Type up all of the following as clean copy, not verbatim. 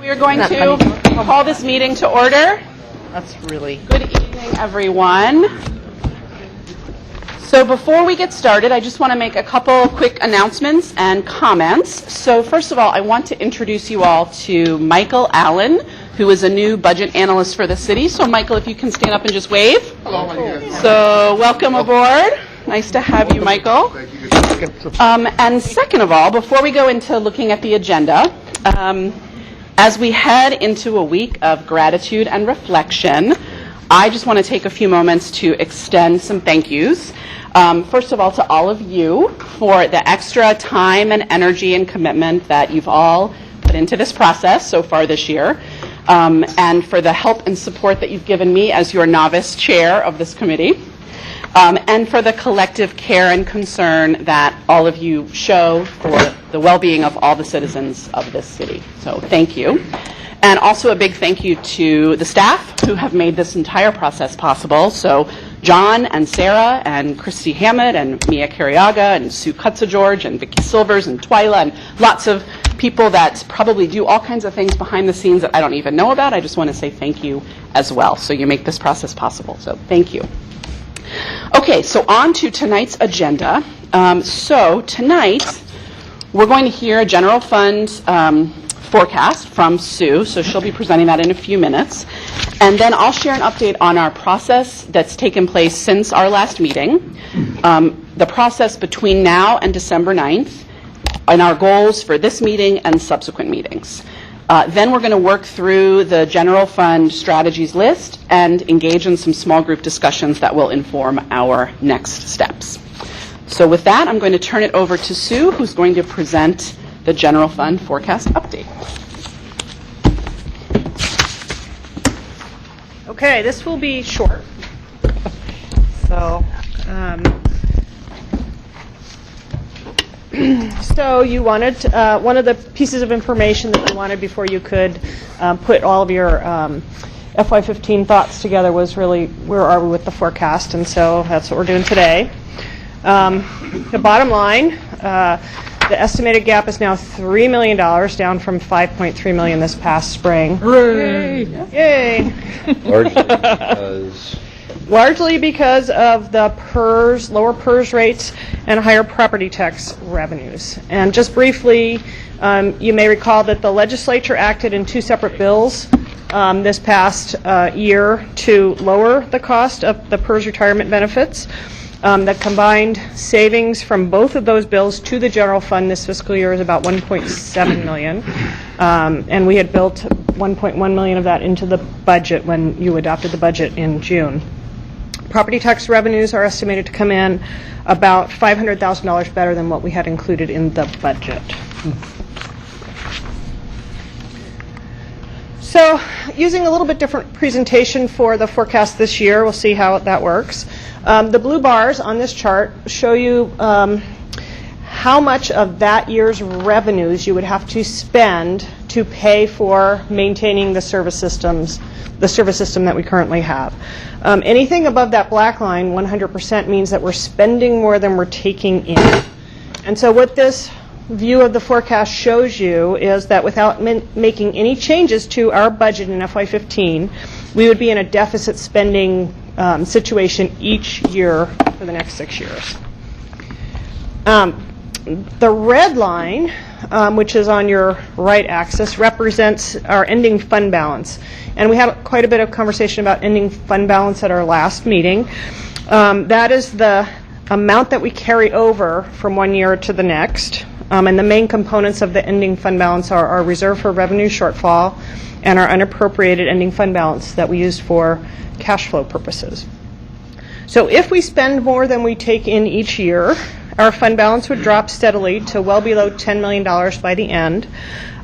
We are going to call this meeting to order. That's really Good evening, everyone. So before we get started, I just want to make a couple quick announcements and comments. So first of all, I want to introduce you all to Michael Allen, who is a new budget analyst for the city. So Michael, if you can stand up and just wave. Hello. So welcome aboard. Nice to have you, Michael. Thank you. And second of all, before we go into looking at the agenda, as we head into a week of gratitude and reflection, I just want to take a few moments to extend some thank yous. First of all, to all of you for the extra time and energy and commitment that you've all put into this process so far this year, and for the help and support that you've given me as your novice chair of this committee. And for the collective care and concern that all of you show for the well-being of all the citizens of this city. So thank you. And also a big thank you to the staff who have made this entire process possible. So John and Sarah and Christy Hammett and Mia Carriaga and Sue Kutza-George and Vicki Silvers and Twyla and lots of people that probably do all kinds of things behind the scenes that I don't even know about. I just want to say thank you as well. So you make this process possible. So thank you. Okay, so on to tonight's agenda. So tonight, we're going to hear a general fund forecast from Sue, so she'll be presenting that in a few minutes. And then I'll share an update on our process that's taken place since our last meeting, the process between now and December 9th, and our goals for this meeting and subsequent meetings. Then we're going to work through the general fund strategies list and engage in some small group discussions that will inform our next steps. So with that, I'm going to turn it over to Sue, who's going to present the general fund forecast update. okay. This will be short. So you wanted one of the pieces of information that you wanted before you could put all of your FY15 thoughts together was really where are we with the forecast, and so that's what we're doing today. The bottom line, the estimated gap is now $3 million, down from $5.3 million this past spring. Hooray! Yay! Largely because of the PERS, lower PERS rates, and higher property tax revenues. And just briefly, you may recall that the legislature acted in two separate bills this past year to lower the cost of the PERS retirement benefits. The combined savings from both of those bills to the general fund this fiscal year is about $1.7 million. And we had built $1.1 million of that into the budget when you adopted the budget in June. Property tax revenues are estimated to come in about $500,000 better than what we had included in the budget. So using a little bit different presentation for the forecast this year, we'll see how that works. The blue bars on this chart show you how much of that year's revenues you would have to spend to pay for maintaining the service system that we currently have. Anything above that black line, 100%, means that we're spending more than we're taking in. And so what this view of the forecast shows you is that without making any changes to our budget in FY15, we would be in a deficit spending situation each year for the next 6 years. The red line, which is on your right axis, represents our ending fund balance. And we had quite a bit of conversation about ending fund balance at our last meeting. That is the amount that we carry over from one year to the next. And the main components of the ending fund balance are our reserve for revenue shortfall and our unappropriated ending fund balance that we use for cash flow purposes. So if we spend more than we take in each year, our fund balance would drop steadily to well below $10 million by the end.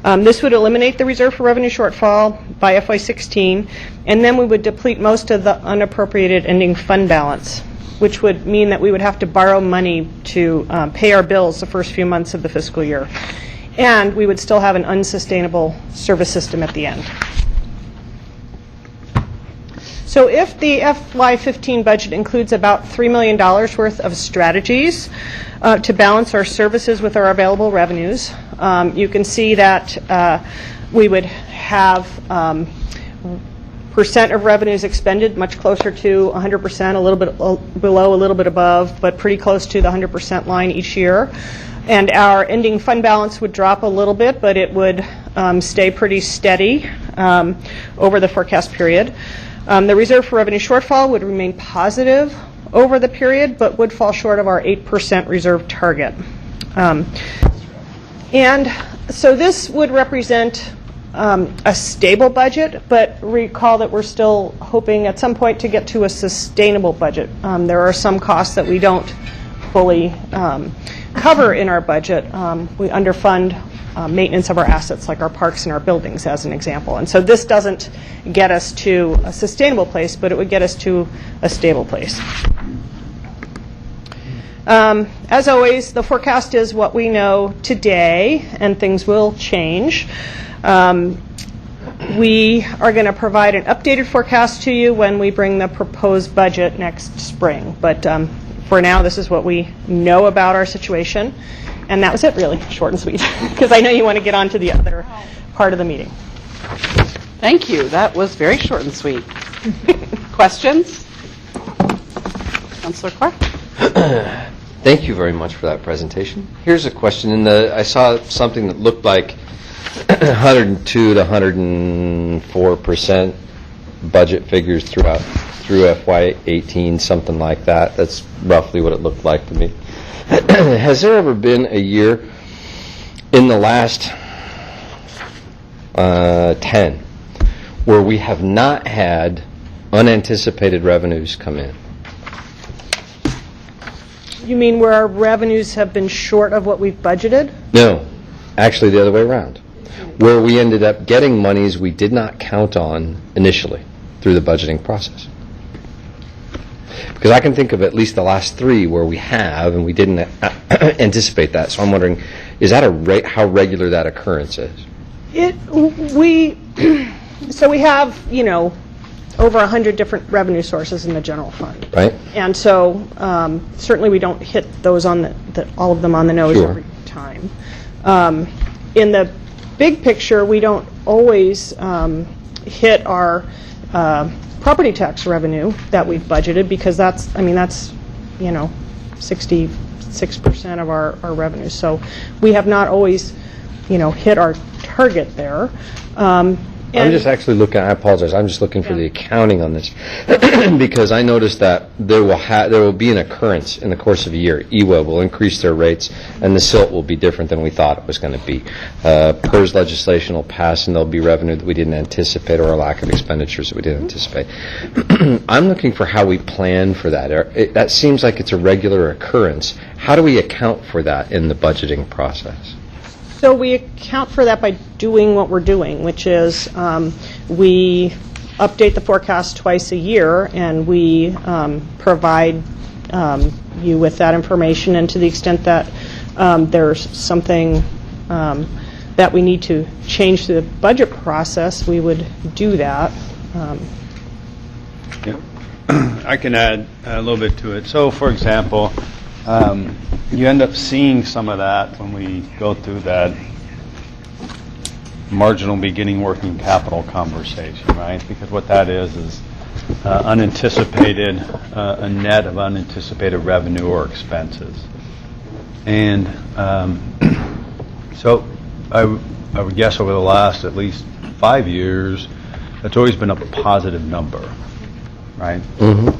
This would eliminate the reserve for revenue shortfall by FY16, and then we would deplete most of the unappropriated ending fund balance, which would mean that we would have to borrow money to pay our bills the first few months of the fiscal year. And we would still have an unsustainable service system at the end. So if the FY15 budget includes about $3 million worth of strategies to balance our services with our available revenues, you can see that we would have percent of revenues expended much closer to 100%, a little bit below, a little bit above, but pretty close to the 100% line each year. And our ending fund balance would drop a little bit, but it would stay pretty steady over the forecast period. The reserve for revenue shortfall would remain positive over the period, but would fall short of our 8% reserve target. And so this would represent a stable budget, but recall that we're still hoping at some point to get to a sustainable budget. There are some costs that we don't fully cover in our budget. We underfund maintenance of our assets, like our parks and our buildings, as an example. And so this doesn't get us to a sustainable place, but it would get us to a stable place. As always, the forecast is what we know today, and things will change. We are going to provide an updated forecast to you when we bring the proposed budget next spring. But for now, this is what we know about our situation. And that was it, really, short and sweet, because I know you want to get on to the other part of the meeting. Thank you. That was very short and sweet. Questions? Councilor Clark? Thank you very much for that presentation. Here's a question. I saw something that looked like 102 to 104% budget figures through FY18, something like that. That's roughly what it looked like to me. Has there ever been a year in the last 10 where we have not had unanticipated revenues come in? You mean where our revenues have been short of what we've budgeted? No, actually the other way around. Where we ended up getting monies we did not count on initially through the budgeting process. Because I can think of at least the last 3 where we have, and we didn't anticipate that. So I'm wondering, is that how regular that occurrence is? So we have, over 100 different revenue sources in the general fund. Right. And so certainly we don't hit those on all of them on the nose Sure. every time. In the big picture, we don't always hit our property tax revenue that we've budgeted, because that's 66% of our revenue. So we have not always, hit our target there. I'm just actually looking, I apologize, I'm just looking for the accounting on this, because I noticed that there will be an occurrence in the course of a year. EWA will increase their rates, and the SILT will be different than we thought it was going to be. PERS legislation will pass, and there'll be revenue that we didn't anticipate, or a lack of expenditures that we didn't anticipate. I'm looking for how we plan for that. That seems like it's a regular occurrence. How do we account for that in the budgeting process? So we account for that by doing what we're doing, which is we update the forecast twice a year, and we provide you with that information. And to the extent that there's something that we need to change the budget process, we would do that. Yeah. I can add a little bit to it. So, for example, you end up seeing some of that when we go through that marginal beginning working capital conversation, right? Because what that is unanticipated, a net of unanticipated revenue or expenses. And so I would guess over the last at least 5 years, it's always been a positive number, right? Mm-hmm.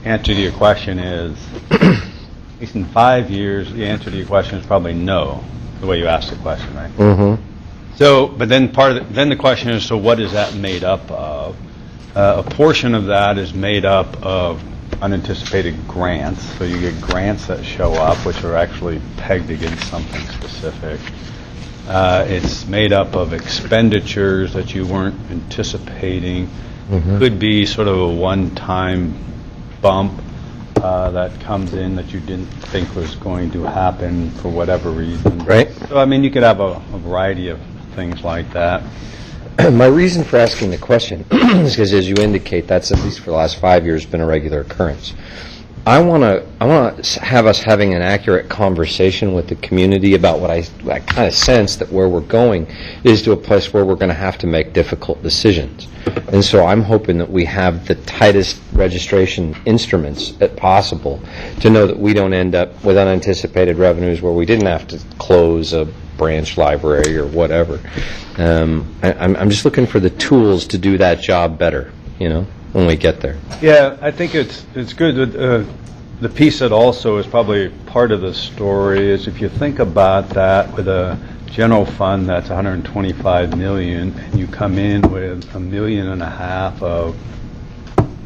Answer to your question is, at least in 5 years, the answer to your question is probably no, the way you asked the question, right? Mm-hmm. So, but then then the question is, so what is that made up of? A portion of that is made up of unanticipated grants. So you get grants that show up, which are actually pegged against something specific. It's made up of expenditures that you weren't anticipating. Mm-hmm. Could be sort of a one-time bump that comes in that you didn't think was going to happen for whatever reason. Right. So, I mean, you could have a variety of things like that. My reason for asking the question is because, as you indicate, that's at least for the last 5 years been a regular occurrence. I want to have us having an accurate conversation with the community about what I kind of sense that where we're going is to a place where we're going to have to make difficult decisions. And so I'm hoping that we have the tightest registration instruments possible to know that we don't end up with unanticipated revenues where we didn't have to close a branch library or whatever. I'm just looking for the tools to do that job better, when we get there. Yeah, I think it's good. The piece that also is probably part of the story is if you think about that with a general fund that's 125 million, and you come in with $1.5 million of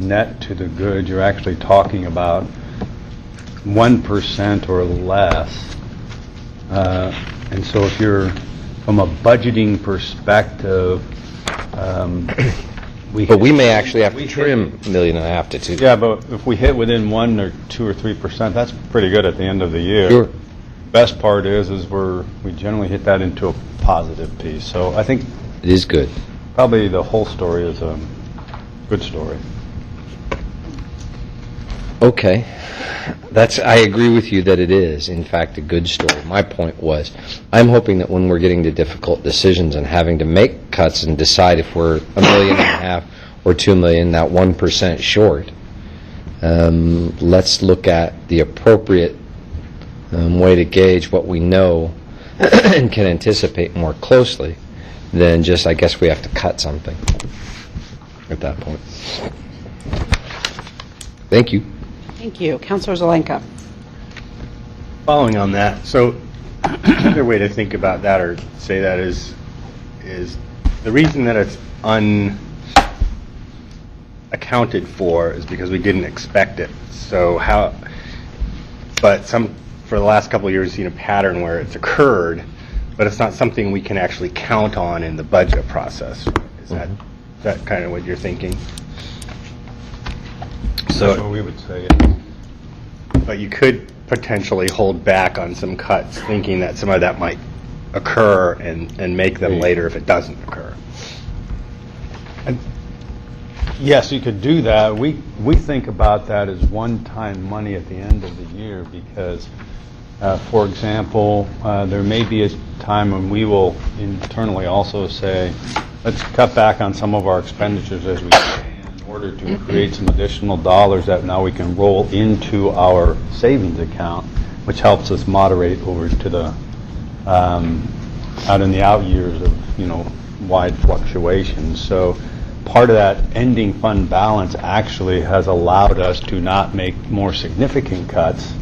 net to the good, you're actually talking about 1% or less. And so if you're, from a budgeting perspective, But we may actually have to trim $1.5 million to 2. Yeah, but if we hit within 1 or 2 or 3%, that's pretty good at the end of the year. Sure. Best part is we generally hit that into a positive piece. So I think It is good. probably the whole story is a good story. Okay. I agree with you that it is, in fact, a good story. My point was, I'm hoping that when we're getting to difficult decisions and having to make cuts and decide if we're $1.5 million or $2 million, that 1% short, let's look at the appropriate way to gauge what we know and can anticipate more closely than just, I guess we have to cut something at that point. Thank you. Thank you. Councilor Zelenka. Following on that, so another way to think about that or say that is the reason that it's unaccounted for is because we didn't expect it. So for the last couple of years, we've seen a pattern where it's occurred, but it's not something we can actually count on in the budget process. Is that kind of what you're thinking? That's what we would say. But you could potentially hold back on some cuts, thinking that some of that might occur and make them later if it doesn't occur. And yes, you could do that. We think about that as one-time money at the end of the year because, for example, there may be a time when we will internally also say, let's cut back on some of our expenditures as we can in order to create some additional dollars that now we can roll into our savings account, which helps us moderate over to the out in the out years of wide fluctuations. So part of that ending fund balance actually has allowed us to not make more significant cuts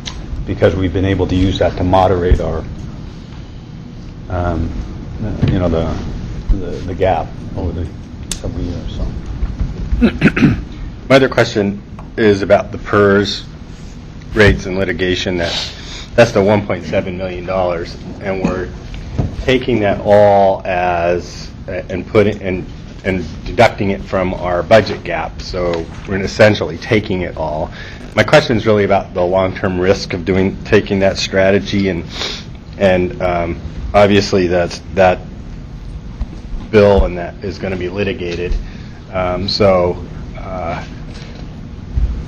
because we've been able to use that to moderate our the gap over the several years. So. My other question is about the PERS rates and litigation. That's the $1.7 million, and we're taking that all as and deducting it from our budget gap. So we're essentially taking it all. My question is really about the long-term risk of taking that strategy, and obviously that bill and that is going to be litigated.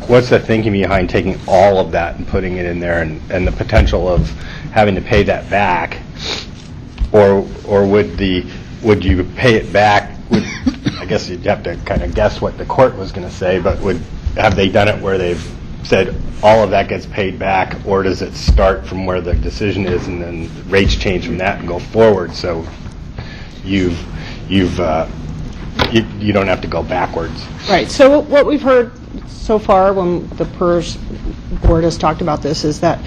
What's the thinking behind taking all of that and putting it in there, and the potential of having to pay that back, or would you pay it back? I guess you'd have to kind of guess what the court was going to say, but have they done it where they've said all of that gets paid back, or does it start from where the decision is and then rates change from that and go forward? So you don't have to go backwards. Right. So what we've heard so far when the PERS board has talked about this is that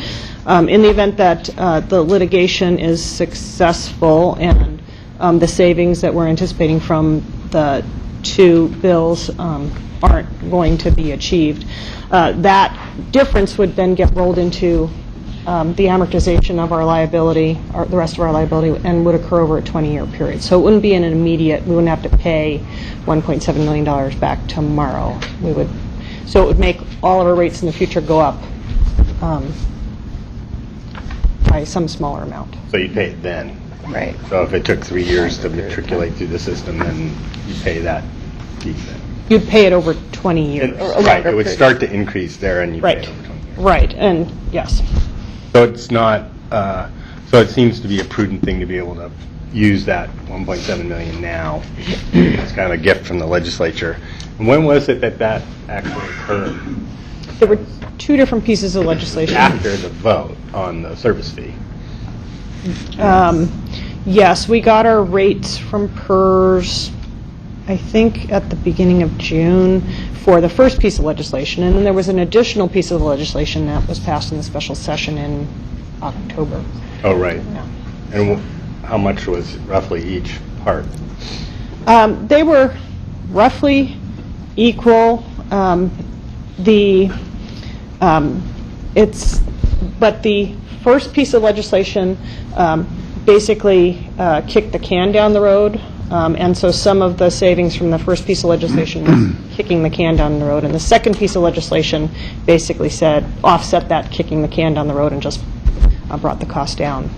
in the event that the litigation is successful and the savings that we're anticipating from the two bills aren't going to be achieved, that difference would then get rolled into the amortization of our liability, or the rest of our liability, and would occur over a 20-year period. So it wouldn't be an immediate, we wouldn't have to pay $1.7 million back tomorrow. So it would make all of our rates in the future go up by some smaller amount. So you pay it then. Right. So if it took 3 years to matriculate through the system, then you pay that piece then. You'd pay it over 20 years. Right, it would start to increase there and you pay Right. it over 20 years. Right, and yes. So it's not, so it seems to be a prudent thing to be able to use that 1.7 million now. It's kind of a gift from the legislature. And when was it that that actually occurred? There were two different pieces of legislation. After the vote on the service fee? Yes, we got our rates from PERS, I think, at the beginning of June for the first piece of legislation, and then there was an additional piece of legislation that was passed in the special session in October. Oh, right. Yeah. And how much was roughly each part? They were roughly equal. But the first piece of legislation basically kicked the can down the road, and so some of the savings from the first piece of legislation was kicking the can down the road, and the second piece of legislation basically said offset that kicking the can down the road and just brought the cost down.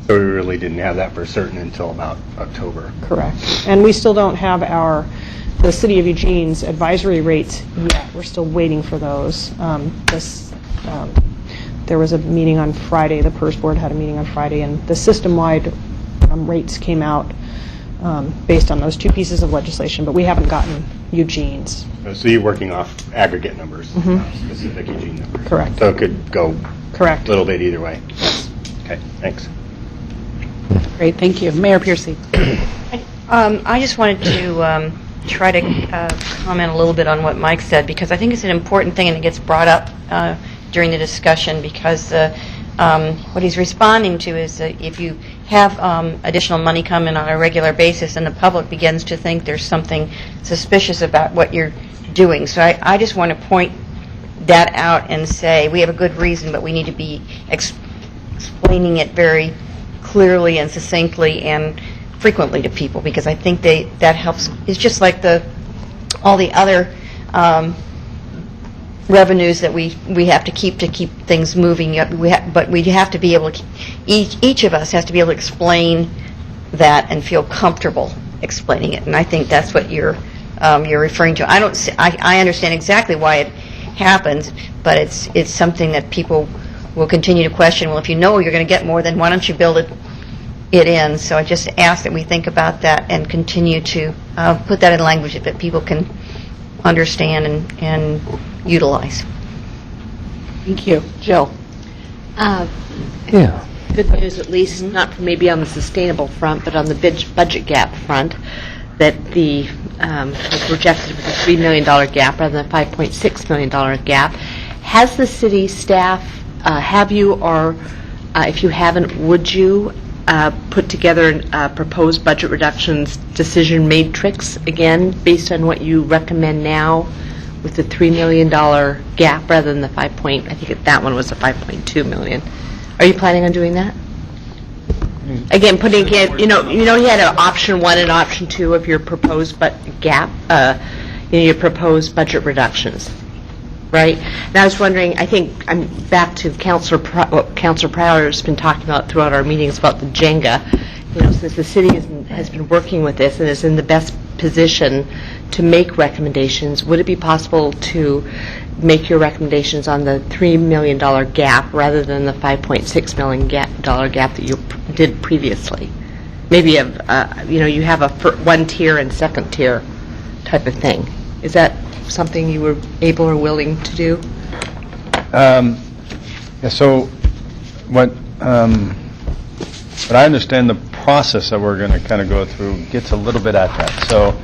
So we really didn't have that for certain until about October. Correct. And we still don't have the City of Eugene's advisory rates yet. We're still waiting for those. There was a meeting on Friday, the PERS board had a meeting on Friday, and the system-wide rates came out based on those two pieces of legislation, but we haven't gotten Eugene's. So you're working off aggregate numbers, not specific Eugene numbers. Correct. So it could go Correct. a little bit either way. Okay, thanks. Great, thank you. Mayor Piercy. I just wanted to try to comment a little bit on what Mike said, because I think it's an important thing and it gets brought up during the discussion, because what he's responding to is that if you have additional money come in on a regular basis and the public begins to think there's something suspicious about what you're doing. So I just want to point that out and say we have a good reason, but we need to be explaining it very clearly and succinctly and frequently to people, because I think that helps. It's just like all the other revenues that we have to keep things moving. But we have to be able to, each of us has to be able to explain that and feel comfortable explaining it. And I think that's what you're referring to. I understand exactly why it happens, but it's something that people will continue to question. Well, if you know you're going to get more, then why don't you build it in? So I just ask that we think about that and continue to put that in language that people can understand and utilize. Thank you. Jill. Yeah. Good news, at least, not maybe on the sustainable front, but on the budget gap front, that the was projected with a $3 million gap rather than a $5.6 million gap. Has the city staff, have you, or if you haven't, would you put together a proposed budget reductions decision matrix, again, based on what you recommend now, with the $3 million gap rather than the I think that one was a 5.2 million. Are you planning on doing that? Again, putting it, you had an option 1 and option 2 of your proposed gap, your proposed budget reductions, right? And I was wondering, I think I'm back to what Councilor Pryor has been talking about throughout our meetings about the Jenga. Since the city has been working with this and is in the best position to make recommendations, would it be possible to make your recommendations on the $3 million gap rather than the $5.6 million gap that you did previously? Maybe you have a one tier and second tier type of thing. Is that something you were able or willing to do? So what I understand, the process that we're going to kind of go through gets a little bit at that. So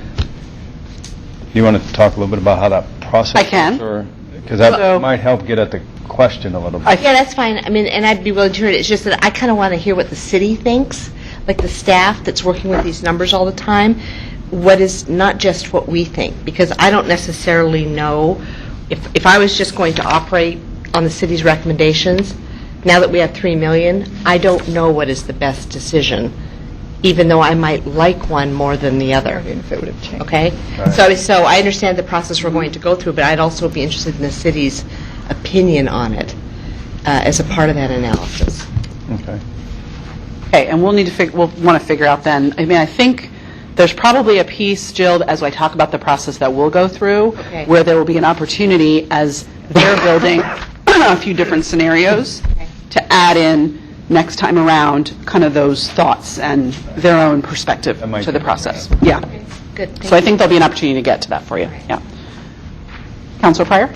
you want to talk a little bit about how that process I can. Because that might help get at the question a little bit. Yeah, that's fine. I mean, and I'd be willing to hear it. It's just that I kind of want to hear what the city thinks, like the staff that's working with these numbers all the time, what is not just what we think, because I don't necessarily know if I was just going to operate on the city's recommendations. Now that we have $3 million, I don't know what is the best decision, even though I might like one more than the other. If it would have changed. Okay? So I understand the process we're going to go through, but I'd also be interested in the city's opinion on it as a part of that analysis. Okay. Okay, and we'll want to figure out then. I mean, I think there's probably a piece, Jill, as I talk about the process that we'll go through, Okay. where there will be an opportunity as they're building a few different scenarios to add in next time around kind of those thoughts and their own perspective That might to the be- process. Yeah. Good. So I think there'll be an opportunity to get to that for you. Yeah. Councilor Pryor?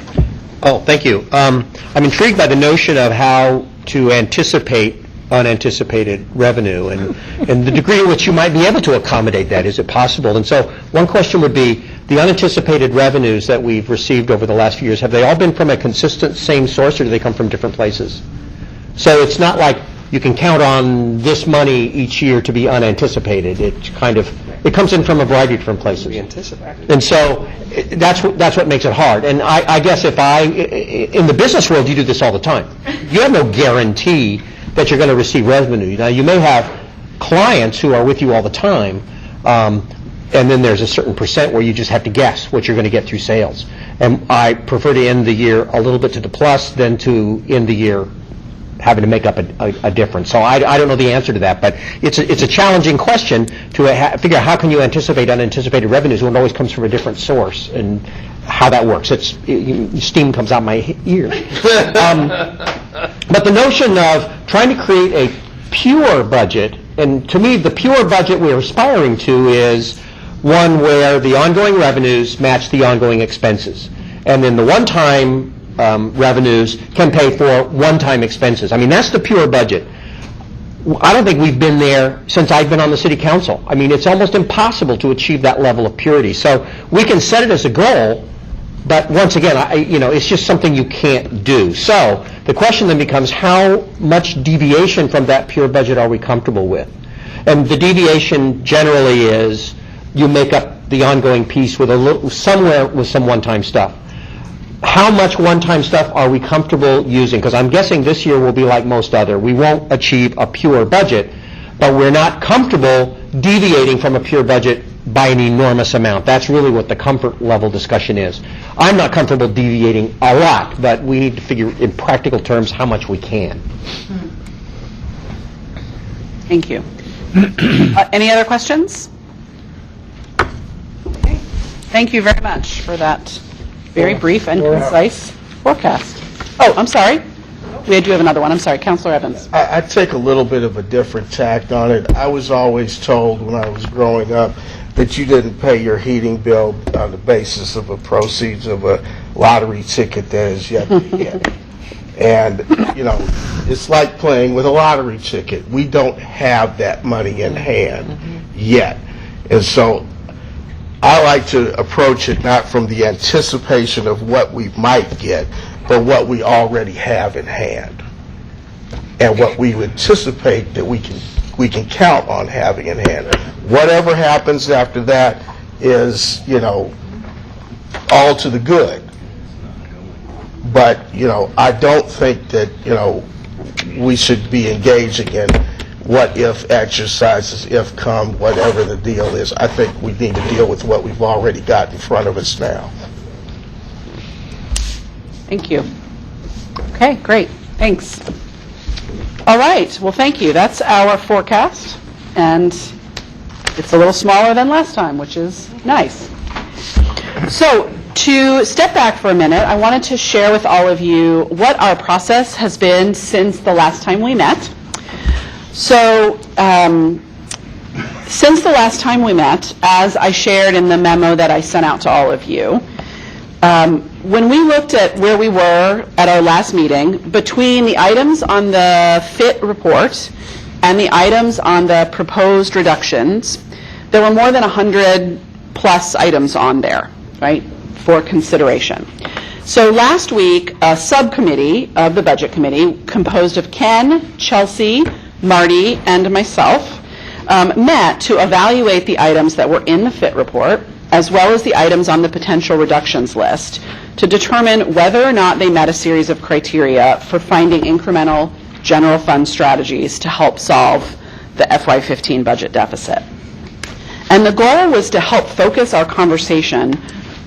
Oh, thank you. I'm intrigued by the notion of how to anticipate unanticipated revenue and the degree in which you might be able to accommodate that. Is it possible? And so one question would be, the unanticipated revenues that we've received over the last few years, have they all been from a consistent same source, or do they come from different places? So it's not like you can count on this money each year to be unanticipated. It comes in from a variety of different places. And so that's what makes it hard. And I guess in the business world, you do this all the time. You have no guarantee that you're going to receive revenue. Now, you may have clients who are with you all the time, and then there's a certain percent where you just have to guess what you're going to get through sales. And I prefer to end the year a little bit to the plus than to end the year having to make up a difference. So I don't know the answer to that, but it's a challenging question to figure out how can you anticipate unanticipated revenues when it always comes from a different source, and how that works. Steam comes out my ears. But the notion of trying to create a pure budget, and to me the pure budget we're aspiring to is one where the ongoing revenues match the ongoing expenses, and then the one-time revenues can pay for one-time expenses. I mean, that's the pure budget. I don't think we've been there since I've been on the city council. I mean, it's almost impossible to achieve that level of purity. So we can set it as a goal, but once again, it's just something you can't do. So the question then becomes, how much deviation from that pure budget are we comfortable with? And the deviation generally is you make up the ongoing piece with somewhere with some one-time stuff. How much one-time stuff are we comfortable using? Because I'm guessing this year will be like most other. We won't achieve a pure budget, but we're not comfortable deviating from a pure budget by an enormous amount. That's really what the comfort level discussion is. I'm not comfortable deviating a lot, but we need to figure in practical terms how much we can. Thank you. Any other questions? Okay. Thank you very much for that very brief and concise forecast. Oh, I'm sorry. We do have another one. I'm sorry, Councilor Evans. I take a little bit of a different tact on it. I was always told when I was growing up that you didn't pay your heating bill on the basis of the proceeds of a lottery ticket that is yet to be hit. And, it's like playing with a lottery ticket. We don't have that money in hand yet. And so I like to approach it not from the anticipation of what we might get, but what we already have in hand, and what we anticipate that we can count on having in hand. Whatever happens after that is, all to the good. But, I don't think that, we should be engaging in what-if exercises, if come, whatever the deal is. I think we need to deal with what we've already got in front of us now. Thank you. Okay, great. Thanks. All right. Well, thank you. That's our forecast, and it's a little smaller than last time, which is nice. So to step back for a minute, I wanted to share with all of you what our process has been since the last time we met. So since the last time we met, as I shared in the memo that I sent out to all of you, when we looked at where we were at our last meeting, between the items on the FIT report and the items on the proposed reductions, there were more than 100 plus items on there, right, for consideration. So last week, a subcommittee of the Budget Committee, composed of Ken, Chelsea, Marty, and myself, met to evaluate the items that were in the FIT report, as well as the items on the potential reductions list, to determine whether or not they met a series of criteria for finding incremental general fund strategies to help solve the FY15 budget deficit. And the goal was to help focus our conversation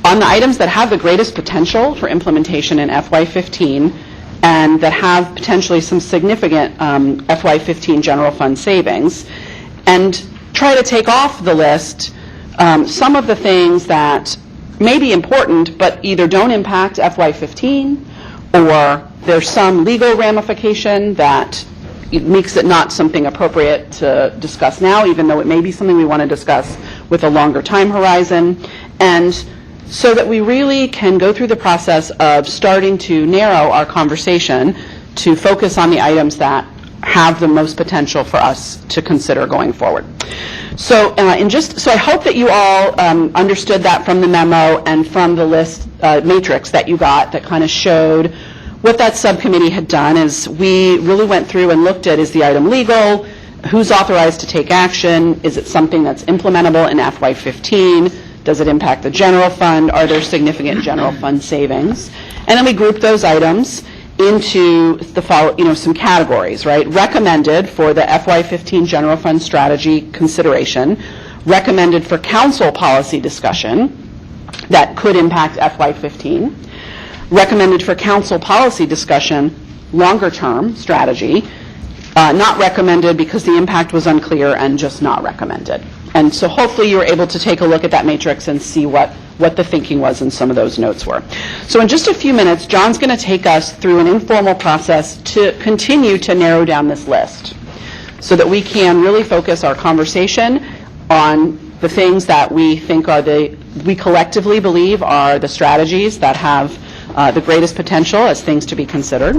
on the items that have the greatest potential for implementation in FY15 and that have potentially some significant FY15 general fund savings, and try to take off the list some of the things that may be important but either don't impact FY15 or There's some legal ramification that it makes it not something appropriate to discuss now, even though it may be something we want to discuss with a longer time horizon. And so that we really can go through the process of starting to narrow our conversation to focus on the items that have the most potential for us to consider going forward. So, so I hope that you all understood that from the memo and from the list matrix that you got that kind of showed what that subcommittee had done. Is we really went through and looked at, is the item legal? Who's authorized to take action? Is it something that's implementable in FY15? Does it impact the general fund? Are there significant general fund savings? And then we grouped those items into the some categories, right? Recommended for the FY15 general fund strategy consideration, recommended for council policy discussion that could impact FY15, recommended for council policy discussion, longer term strategy, not recommended because the impact was unclear, and just not recommended. And so hopefully you were able to take a look at that matrix and see what the thinking was and some of those notes were. So in just a few minutes, John's going to take us through an informal process to continue to narrow down this list so that we can really focus our conversation on the things that we think are we collectively believe are the strategies that have the greatest potential as things to be considered.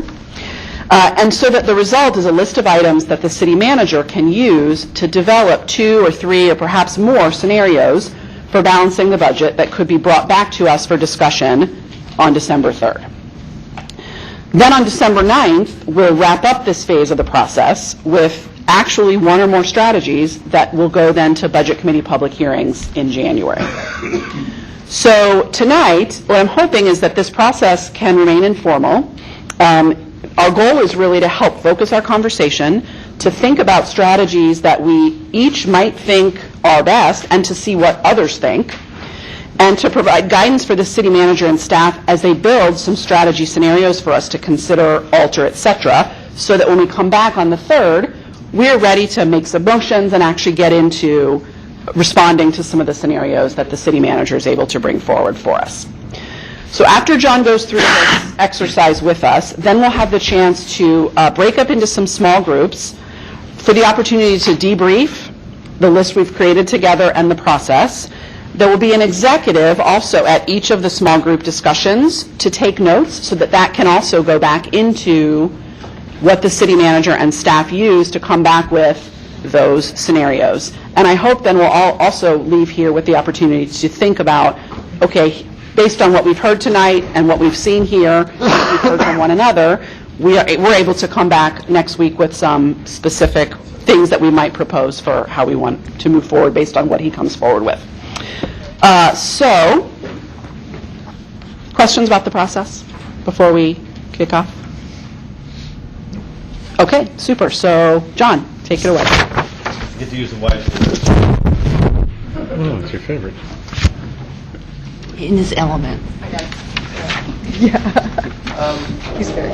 And so that the result is a list of items that the city manager can use to develop 2 or 3 or perhaps more scenarios for balancing the budget that could be brought back to us for discussion on December 3rd. Then on December 9th, we'll wrap up this phase of the process with actually 1 or more strategies that will go then to Budget Committee public hearings in January. So tonight, what I'm hoping is that this process can remain informal. Our goal is really to help focus our conversation, to think about strategies that we each might think are best, and to see what others think, and to provide guidance for the city manager and staff as they build some strategy scenarios for us to consider, alter, etc., so that when we come back on the 3rd, we're ready to make some motions and actually get into responding to some of the scenarios that the city manager is able to bring forward for us. So after John goes through this exercise with us, then we'll have the chance to break up into some small groups for the opportunity to debrief the list we've created together and the process. There will be an executive also at each of the small group discussions to take notes so that that can also go back into what the city manager and staff use to come back with those scenarios. And I hope then we'll all also leave here with the opportunity to think about, okay, based on what we've heard tonight and what we've seen here, what we've heard from one another, we're able to come back next week with some specific things that we might propose for how we want to move forward based on what he comes forward with. So, questions about the process before we kick off? Okay, super. So, John, take it away. You get to use the whiteboard. Oh, it's your favorite. In his element. He's very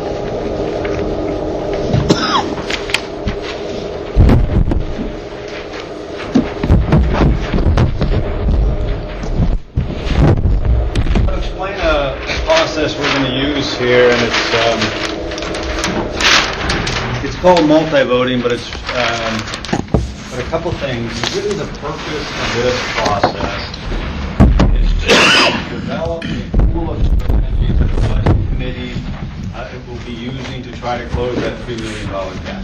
I'll explain a process we're going to use here, and it's called multi-voting, but it's but a couple things. Really, the purpose of this process is to develop a pool of strategies that the budget committee it will be using to try to close that $3 million gap.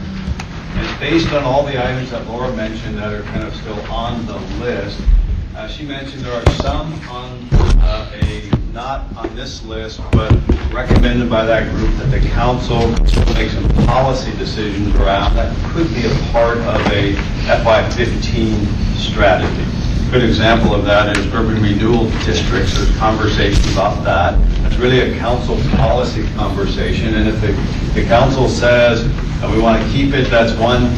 And it's based on all the items that Laura mentioned that are kind of still on the list. She mentioned there are some on not on this list, but recommended by that group that the council make some policy decisions around that could be a part of a FY15 strategy. A good example of that is urban renewal districts. There's conversation about that. It's really a council policy conversation, and if the council says we want to keep it, that's one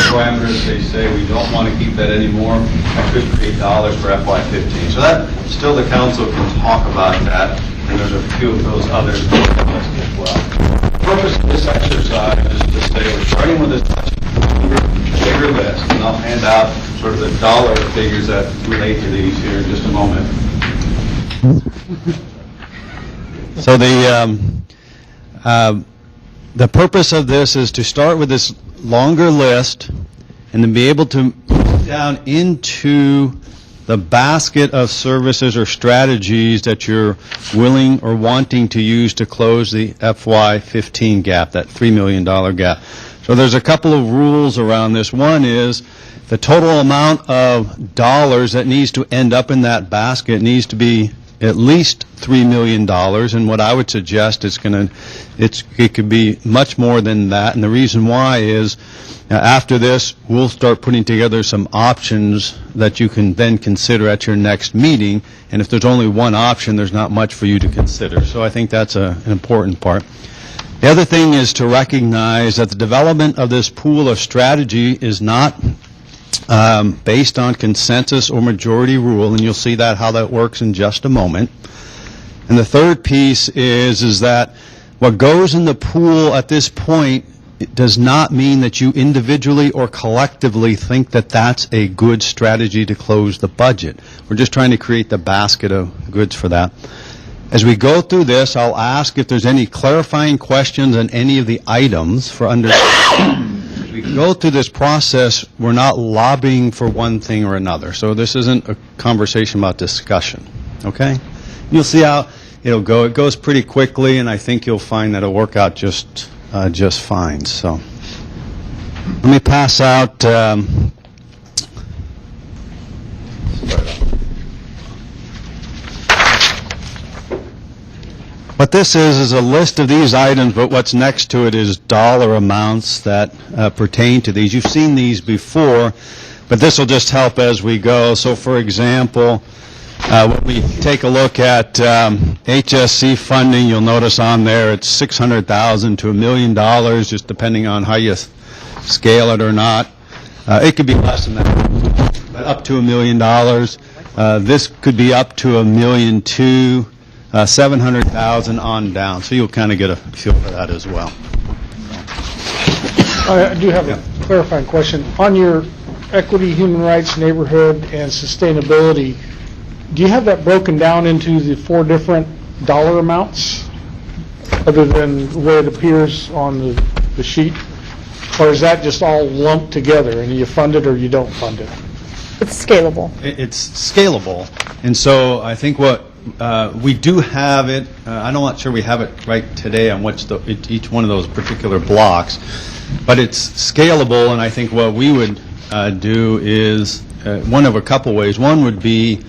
parameters. They say we don't want to keep that anymore. That could create dollars for FY15. So that still the council can talk about that, and there's a few of those others as well. The purpose of this exercise is to say we're starting with this bigger list, and I'll hand out sort of the dollar figures that relate to these here in just a moment. So The purpose of this is to start with this longer list and then be able to move down into the basket of services or strategies that you're willing or wanting to use to close the FY15 gap, that $3 million gap. So there's a couple of rules around this. One is the total amount of dollars that needs to end up in that basket needs to be at least $3 million, and what I would suggest is it could be much more than that, and the reason why is after this, we'll start putting together some options that you can then consider at your next meeting, and if there's only one option, there's not much for you to consider. So I think that's an important part. The other thing is to recognize that the development of this pool of strategy is not based on consensus or majority rule, and you'll see how that works in just a moment. And the third piece is that what goes in the pool at this point, it does not mean that you individually or collectively think that that's a good strategy to close the budget. We're just trying to create the basket of goods for that. As we go through this, I'll ask if there's any clarifying questions on any of the items for understanding. As we go through this process, we're not lobbying for one thing or another. So this isn't a conversation about discussion, okay? You'll see how it'll go. It goes pretty quickly, and I think you'll find that it'll work out just fine. So let me pass out what this is a list of these items, but what's next to it is dollar amounts that pertain to these. You've seen these before, but this will just help as we go. So for example, when we take a look at HSC funding, you'll notice on there it's $600,000 to $1 million, just depending on how you scale it or not. It could be less than that, but up to $1 million. This could be up to $1.2 million, 700,000 on down. So you'll kind of get a feel for that as well. I do have a clarifying question. On your equity, human rights, neighborhood, and sustainability, do you have that broken down into the 4 different dollar amounts, other than the way it appears on the sheet? Or is that just all lumped together, and you fund it or you don't fund it? It's scalable. It's scalable, and so I think what we do have it, I'm not sure we have it right today on each one of those particular blocks, but it's scalable, and I think what we would do is one of a couple ways. One would be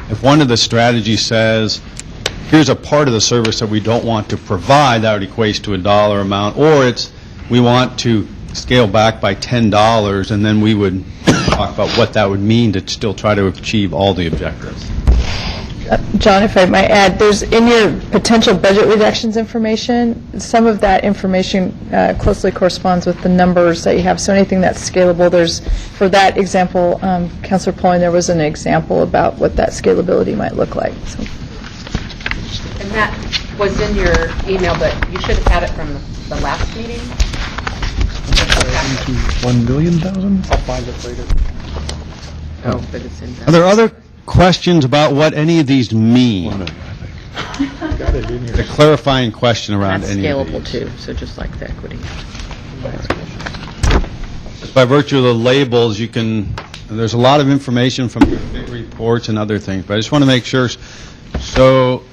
if one of the strategies says, here's a part of the service that we don't want to provide, that would equate to a dollar amount, or it's we want to scale back by $10, and then we would talk about what that would mean to still try to achieve all the objectives. John, if I might add, there's in your potential budget reductions information, some of that information closely corresponds with the numbers that you have. So anything that's scalable, there's, for that example, Councilor Pauling, there was an example about what that scalability might look like. So. And that was in your email, but you should have had it from the last meeting. 1 million thousand? I'll find it later. Oh, but it's in Are there other questions about what any of these mean? Got it in here. The clarifying question around That's any of scalable these. too, so just like the equity. Just by virtue of the labels, you can, there's a lot of information from your reports and other things, but I just want to make sure. So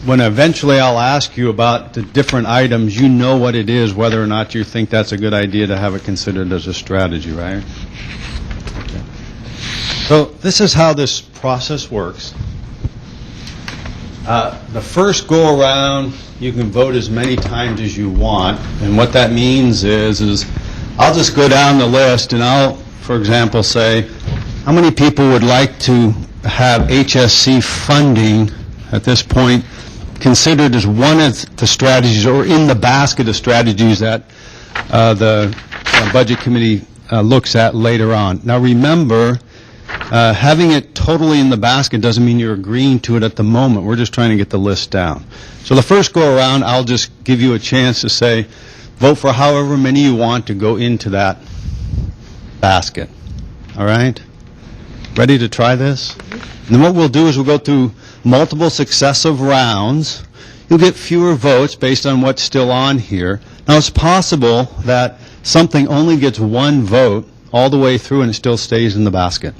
when eventually I'll ask you about the different items, you know what it is, whether or not you think that's a good idea to have it considered as a strategy, right? Okay. So this is how this process works. The first go around, you can vote as many times as you want, and what that means is I'll just go down the list and I'll, for example, say, how many people would like to have HSC funding at this point considered as one of the strategies or in the basket of strategies that the Budget Committee looks at later on. Now remember, having it totally in the basket doesn't mean you're agreeing to it at the moment. We're just trying to get the list down. So the first go around, I'll just give you a chance to say, vote for however many you want to go into that basket. All right? Ready to try this? And then what we'll do is we'll go through multiple successive rounds. you'll get fewer votes based on what's still on here. Now, it's possible that something only gets one vote all the way through and it still stays in the basket.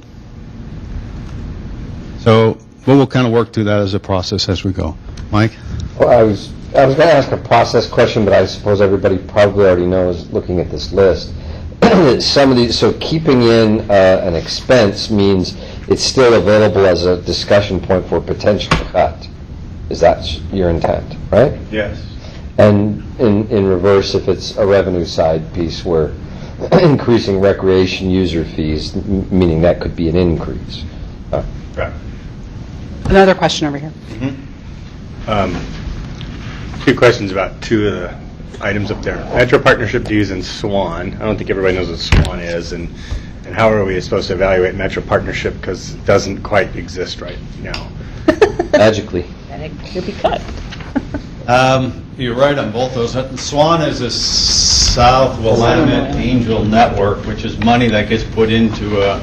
So we'll kind of work through that as a process as we go. Mike? Well, I was going to ask a process question, but I suppose everybody probably already knows, looking at this list, that some of these, so keeping in an expense means it's still available as a discussion point for potential cut. Is that your intent, right? Yes. And in reverse, if it's a revenue side piece where increasing recreation user fees, meaning that could be an increase. Right. Another question over here. Two questions about two of the items up there. Metro partnership dues and SWAN. I don't think everybody knows what SWAN is, and how are we supposed to evaluate Metro partnership because it doesn't quite exist right now? Magically. And it could be cut. You're right on both those. SWAN is a South Willamette Angel Network, which is money that gets put into to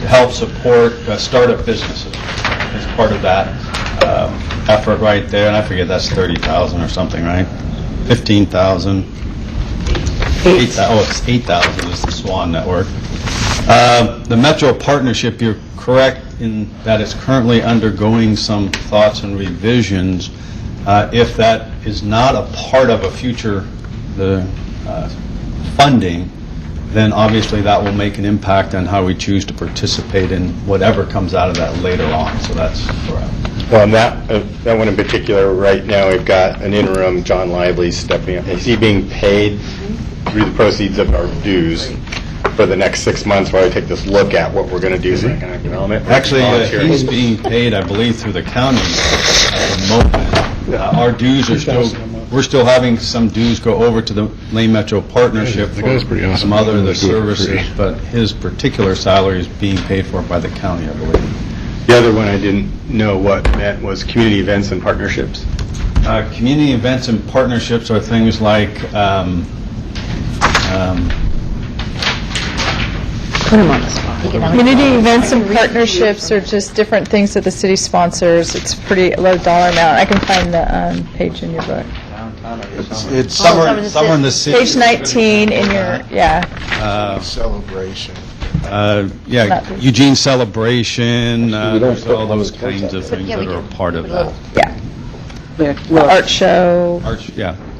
help support startup businesses. It's part of that effort right there, and I forget that's 30,000 or something, right? 15,000. 8,000. Oh, it's 8,000 is the SWAN network. The Metro partnership, you're correct in that it's currently undergoing some thoughts and revisions. If that is not a part of a future funding, then obviously that will make an impact on how we choose to participate in whatever comes out of that later on. So that's correct. Well, on that one in particular, right now we've got an interim, John Lively, stepping up. Is he being paid through the proceeds of our dues for the next 6 months while we take this look at what we're going to do for economic development? Actually, he's being paid, I believe, through the county at the moment. Our dues are still, we're still having some dues go over to the Lane Metro Partnership for some other of the services, but his particular salary is being paid for by the county, I believe. The other one I didn't know what meant was community events and partnerships. Community events and partnerships are things like Put him on the spot. Community events and partnerships are just different things that the city sponsors. It's pretty low dollar amount. I can find the page in your book. It's somewhere in the city. Page 19 in your, yeah. celebration. Eugene Celebration, there's all those kinds of things that are a part of that. Yeah. Art show.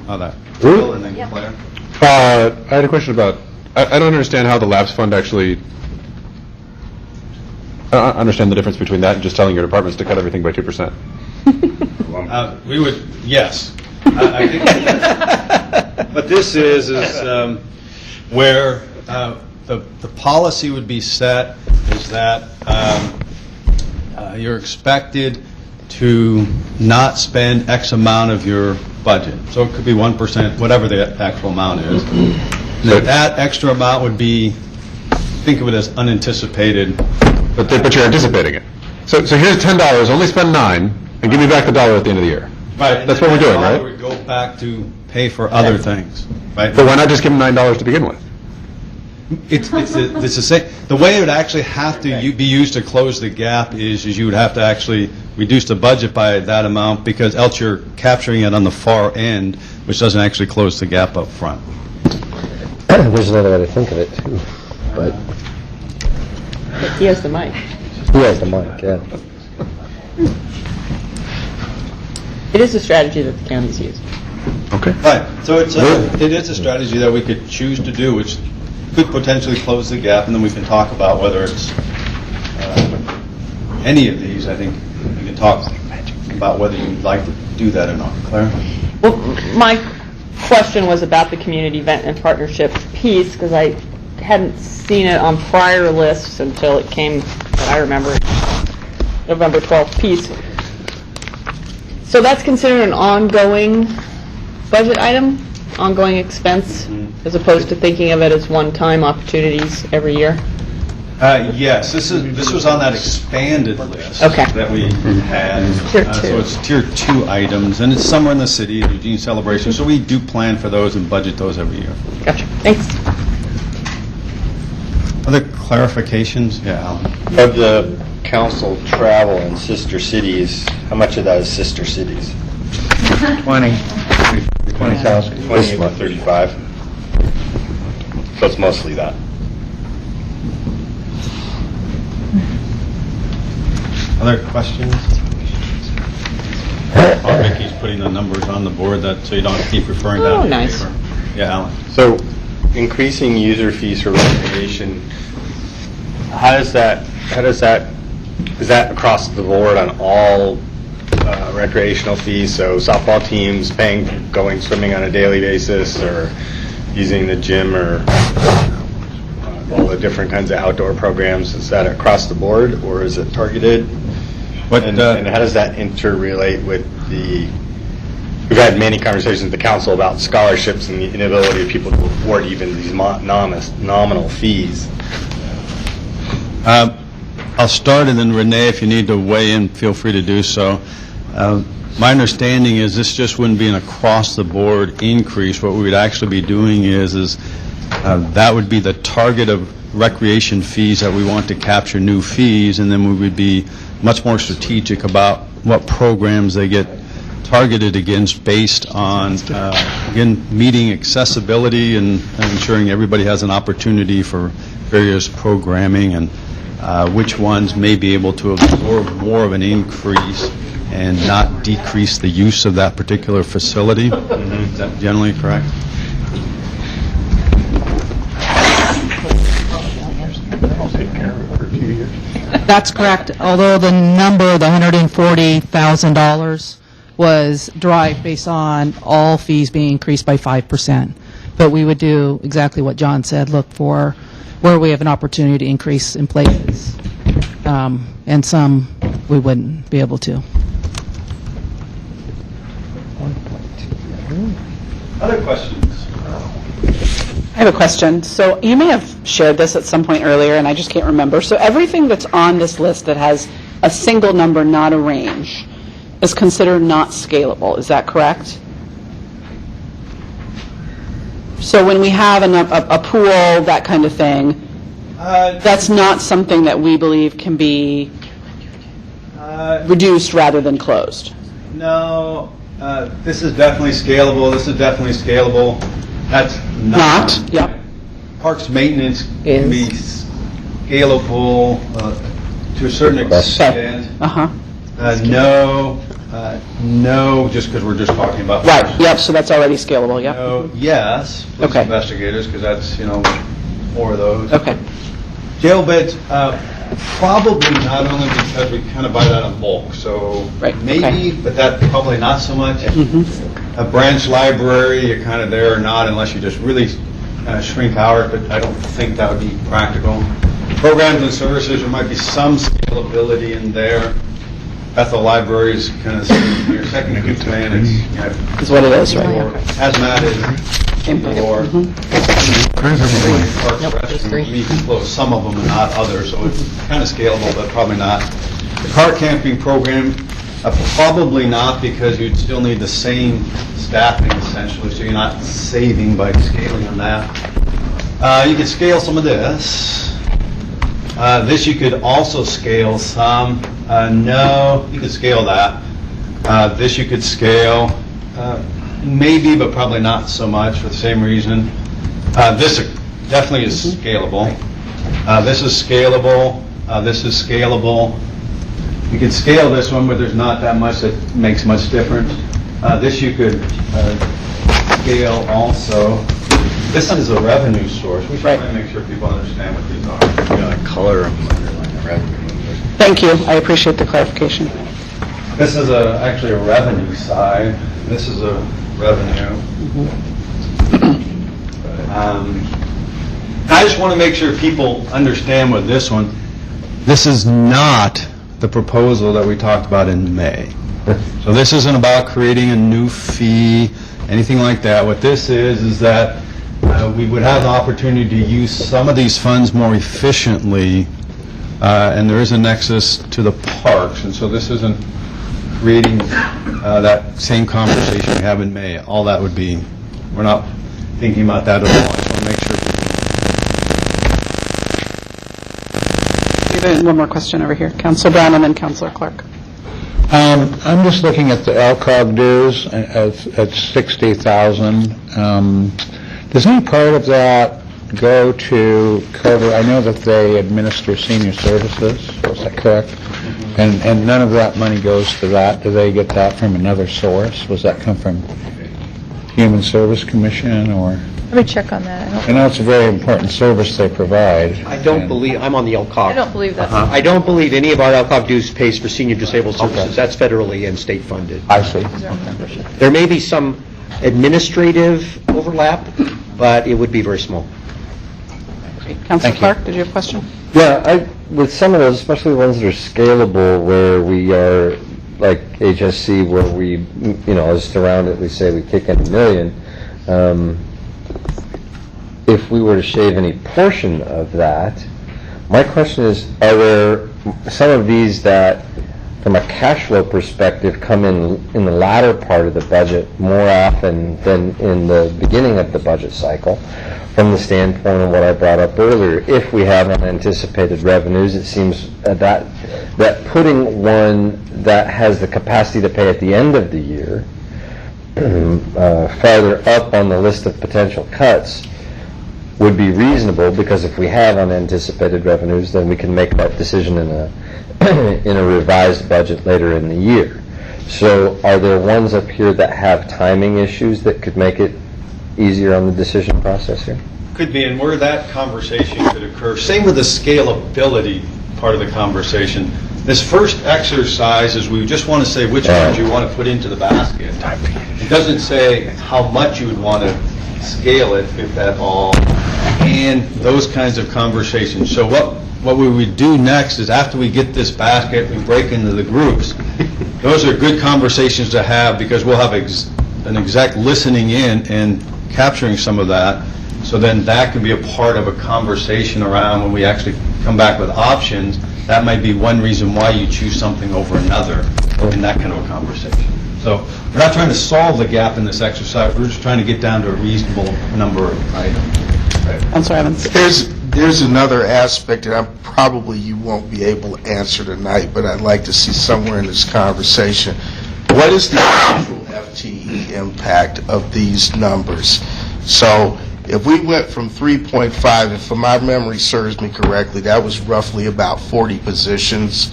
All that. Bill, and then Claire. I had a question about, I don't understand how the lapse fund actually, I don't understand the difference between that and just telling your departments to cut everything by 2%. We would, yes. I think what this is where the policy would be set is that you're expected to not spend X amount of your budget. So it could be 1%, whatever the actual amount is. That extra amount would be, think of it as unanticipated. But you're anticipating it. So here's $10, only spend 9, and give me back the dollar at the end of the year. Right. That's what we're doing, right? We would go back to pay for other things, right? But why not just give them $9 to begin with? It's the same. The way it would actually have to be used to close the gap is you would have to actually reduce the budget by that amount, because else you're capturing it on the far end, which doesn't actually close the gap up front. There's another way to think of it, too. But He has the mic. he has the mic, yeah. It is a strategy that the counties use. Okay. Right. So it is a strategy that we could choose to do, which could potentially close the gap, and then we can talk about whether it's any of these. I think we can talk about whether you'd like to do that or not. Claire? Well, my question was about the community event and partnership piece, because I hadn't seen it on prior lists until it came, that I remember, November 12th piece. So that's considered an ongoing budget item, ongoing expense, as opposed to thinking of it as one-time opportunities every year? Yes, this was on that expanded list Okay. that we had. Tier 2. So it's tier 2 items, and it's somewhere in the city, Eugene Celebration. So we do plan for those and budget those every year. Gotcha. Thanks. Other clarifications? Yeah, Alan. Of the council travel in sister cities, how much of that is sister cities? 20,000. 28 to 35. So it's mostly that. Other questions? Vicky's putting the numbers on the board so you don't have to keep referring down. Oh, nice. Yeah, Alan. So increasing user fees for recreation, is that across the board on all recreational fees? So softball teams paying, going swimming on a daily basis, or using the gym, or all the different kinds of outdoor programs? Is that across the board, or is it targeted? And how does that interrelate with we've had many conversations with the council about scholarships and the inability of people to afford even these nominal fees. I'll start, and then Renee, if you need to weigh in, feel free to do so. My understanding is this just wouldn't be an across-the-board increase. What we would actually be doing is that would be the target of recreation fees that we want to capture new fees, and then we would be much more strategic about what programs they get targeted against based on, again, meeting accessibility and ensuring everybody has an opportunity for various programming, and which ones may be able to absorb more of an increase and not decrease the use of that particular facility. Is that generally correct? That's correct, although the number, the $140,000, was derived based on all fees being increased by 5%. But we would do exactly what John said, look for where we have an opportunity to increase in places, and some we wouldn't be able to. Other questions? I have a question. So you may have shared this at some point earlier, and I just can't remember. So everything that's on this list that has a single number, not a range, is considered not scalable. Is that correct? So when we have a pool, that kind of thing, that's not something that we believe can be reduced rather than closed. No, this is definitely scalable. This is definitely scalable. That's not. Yep. Parks maintenance can be scalable to a certain extent. Uh-huh. No, just because we're just talking about. Right, yep, so that's already scalable, yep. No, yes, police Okay. investigators, because that's, more of those. Okay. Jail beds, probably not, only because we kind of buy that in bulk, so Right, maybe, okay. but that probably not so much. Mm-hmm. A branch library, you're kind of there or not, unless you just really shrink hours, but I don't think that would be practical. Programs and services, there might be some scalability in there. Bethel Library is kind of your second in command. Is what it is, right? Hazmat is or parks restroom, we can close some of them and not others, so it's kind of scalable, but probably not. The car camping program, probably not, because you'd still need the same staffing essentially, so you're not saving by scaling on that. You could scale some of this. This you could also scale some. No, you could scale that. This you could scale, maybe, but probably not so much for the same reason. This definitely is scalable. This is scalable. This is scalable. You could scale this one, but there's not that much that makes much difference. This you could scale also. This is a revenue source. We should try to make sure people understand what these are. Color them, underline the revenue. Thank you, I appreciate the clarification. This is actually a revenue side. This is a revenue. I just want to make sure people understand with this one, this is not the proposal that we talked about in May. So this isn't about creating a new fee, anything like that. What this is that we would have the opportunity to use some of these funds more efficiently, and there is a nexus to the parks, and so this isn't creating that same conversation we have in May. All that would be, we're not thinking about that at all. I just want to make sure. We have one more question over here. Councilor Brown and then Councilor Clark. I'm just looking at the LCOG dues at 60,000. Does any part of that go to cover, I know that they administer senior services, is that correct? And none of that money goes to that? Do they get that from another source? Was that come from Human Service Commission or? Let me check on that. I know it's a very important service they provide. I don't believe, I'm on the LCOG. I don't believe that's. I don't believe any of our LCOG dues pays for senior disabled services. That's federally and state funded. I see. There may be some administrative overlap, but it would be very small. Councilor Clark, did you have a question? Yeah, with some of those, especially the ones that are scalable, where we are, like HSC, where we, just around it, we say we kick in $1 million. If we were to shave any portion of that, my question is, are there some of these that, from a cash flow perspective, come in the latter part of the budget more often than in the beginning of the budget cycle? From the standpoint of what I brought up earlier, if we have unanticipated revenues, it seems that putting one that has the capacity to pay at the end of the year farther up on the list of potential cuts would be reasonable, because if we have unanticipated revenues, then we can make that decision in a revised budget later in the year. So are there ones up here that have timing issues that could make it easier on the decision process here? Could be, and where that conversation could occur, same with the scalability part of the conversation. This first exercise is we just want to say which ones you want to put into the basket. It doesn't say how much you would want to scale it, if at all, and those kinds of conversations. So what we would do next is, after we get this basket, we break into the groups. Those are good conversations to have, because we'll have an exec listening in and capturing some of that. So then that can be a part of a conversation around when we actually come back with options. That might be one reason why you choose something over another in that kind of a conversation. So we're not trying to solve the gap in this exercise. We're just trying to get down to a reasonable number of items. Councilor Evans. There's another aspect that you won't be able to answer tonight, but I'd like to see somewhere in this conversation. What is the actual FTE impact of these numbers? So if we went from 3.5, if my memory serves me correctly, that was roughly about 40 positions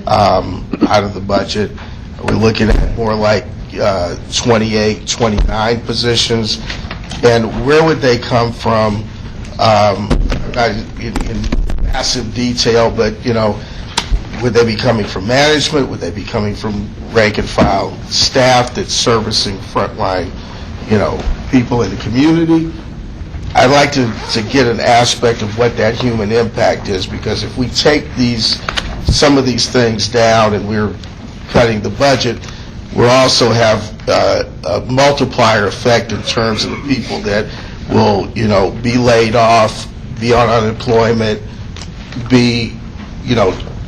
out of the budget. We're looking at more like 28, 29 positions. And where would they come from? Not in massive detail, but, would they be coming from management? Would they be coming from rank and file staff that's servicing frontline, people in the community? I'd like to get an aspect of what that human impact is, because if we take some of these things down and we're cutting the budget, we'll also have a multiplier effect in terms of the people that will, be laid off, be on unemployment, be,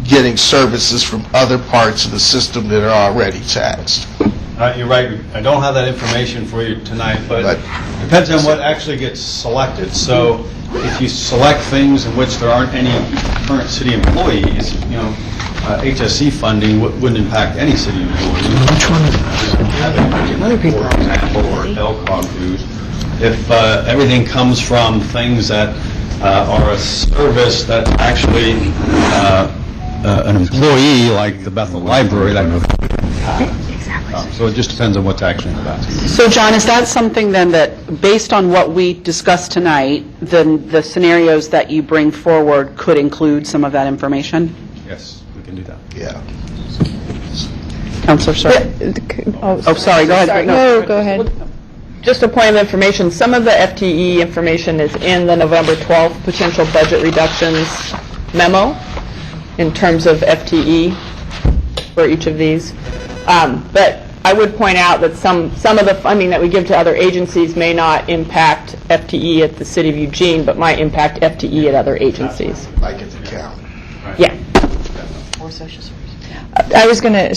getting services from other parts of the system that are already taxed. You're right. I don't have that information for you tonight, but it depends on what actually gets selected. So if you select things in which there aren't any current city employees, HSC funding wouldn't impact any city employees. Which one? For example, or LCOG dues. If everything comes from things that are a service that actually an employee, like the Bethel Library, so it just depends on what's actually in the basket. So, John, is that something then that, based on what we discussed tonight, then the scenarios that you bring forward could include some of that information? Yes, we can do that. Yeah. Councilor, sorry. Sorry, go ahead. Sorry, no, go ahead. Just a point of information, some of the FTE information is in the November 12th potential budget reductions memo in terms of FTE for each of these. But I would point out that some of the funding that we give to other agencies may not impact FTE at the City of Eugene, but might impact FTE at other agencies. Like at the county. Yeah. Or social services. I was going to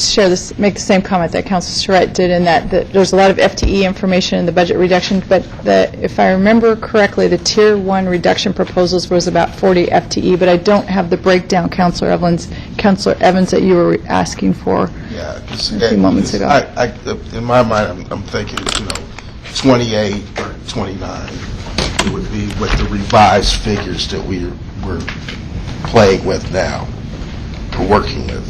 make the same comment that Councilor Surratt did, in that there's a lot of FTE information in the budget reduction, but if I remember correctly, the Tier 1 reduction proposals was about 40 FTE, but I don't have the breakdown, Councilor Evans, that you were asking for. Yeah. 'Cause A few moments ago. In my mind, I'm thinking, 28 or 29. It would be with the revised figures that we're playing with now, or working with.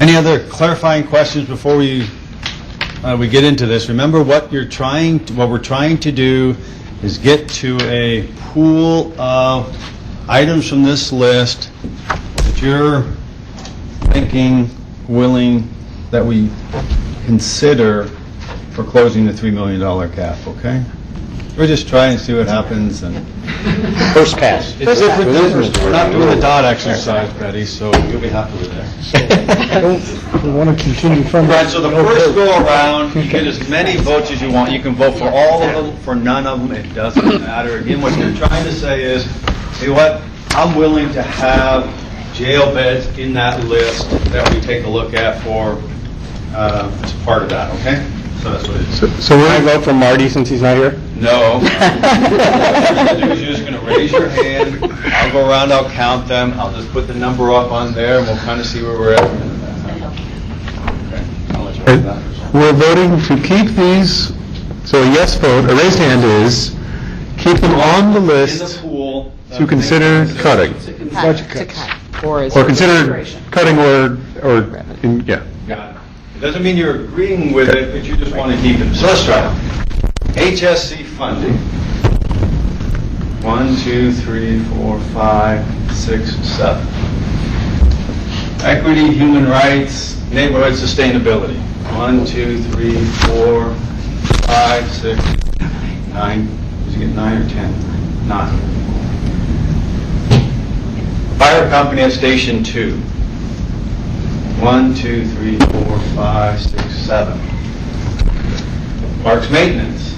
Any other clarifying questions before we get into this? Remember, what we're trying to do is get to a pool of items from this list that you're thinking, willing, that we consider for closing the $3 million gap, okay? We're just trying to see what happens and... First pass. We're not doing the dot exercise, Betty, so you'll be happy with that. We want to continue from. Right, so the first go around, you get as many votes as you want. You can vote for all of them, for none of them, it doesn't matter. Again, what you're trying to say is, hey, what, I'm willing to have jail beds in that list that we take a look at for, as part of that, okay? So that's what it is. So will I vote for Marty since he's not here? No. What you're going to do is you're just going to raise your hand. I'll go around, I'll count them. I'll just put the number up on there, and we'll kind of see where we're at. Okay. I'll let you know that. We're voting to keep these, so a yes vote, a raised hand is, keep them on the In the list pool. to consider cutting. Budget cuts. Or consider cutting yeah. Got it. It doesn't mean you're agreeing with it, but you just want to keep it. So let's try it. HSC funding. 1, 2, 3, 4, 5, 6, 7. Equity, human rights, neighborhood sustainability. 1, 2, 3, 4, 5, 6, 9. Did you get 9 or 10? 9. Fire company at Station 2. 1, 2, 3, 4, 5, 6, 7. Parks maintenance.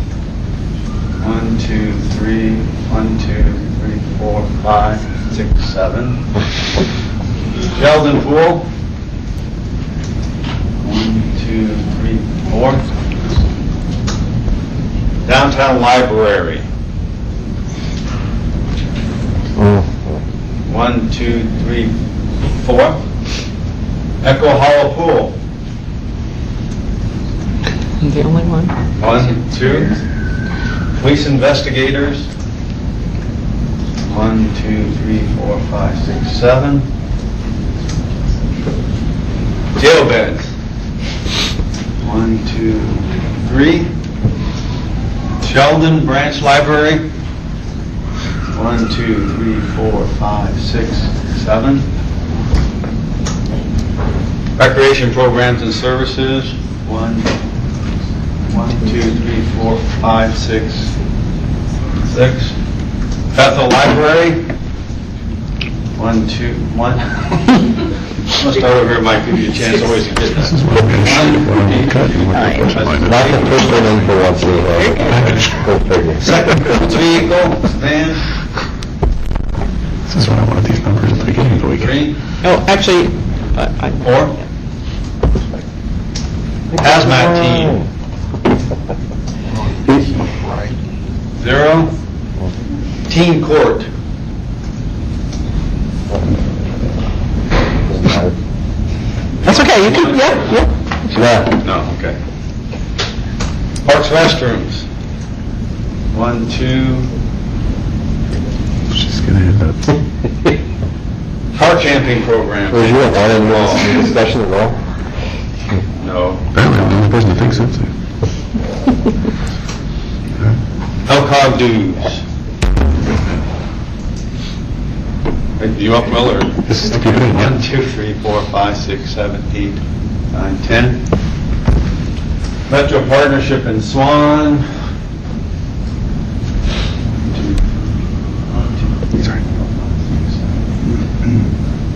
1, 2, 3, 1, 2, 3, 4, 5, 6, 7. Sheldon Pool. 1, 2, 3, 4. Downtown library. 1, 2, 3, 4. Echo Hollow Pool. The only one? 1, 2. Police investigators. 1, 2, 3, 4, 5, 6, 7. Jail beds. 1, 2, 3. Sheldon Branch Library. 1, 2, 3, 4, 5, 6, 7. Recreation programs and services. 1, 2, 3, 4, 5, 6, 6. Bethel Library. 1, 2, 1. Let's start over here, Mike, give you a chance always to get that. 1, Not the first one in for once go figure. second vehicle, van, This is what I wanted these numbers at the beginning of the week. 3. Oh, actually, 4. Hazmat team. 0. Teen court. That's okay, you can, yeah. No, okay. Parks restrooms. 1, 2. She's gonna hit that. Car camping program. Was you want in this discussion at all? No. Apparently, I'm the only person that thinks so. LCOG dues. Hey, you up, Will, or? This is to keep it in, yeah. 1, 2, 3, 4, 5, 6, 7, 8, 9, 10. Metro Partnership in Swan. Sorry.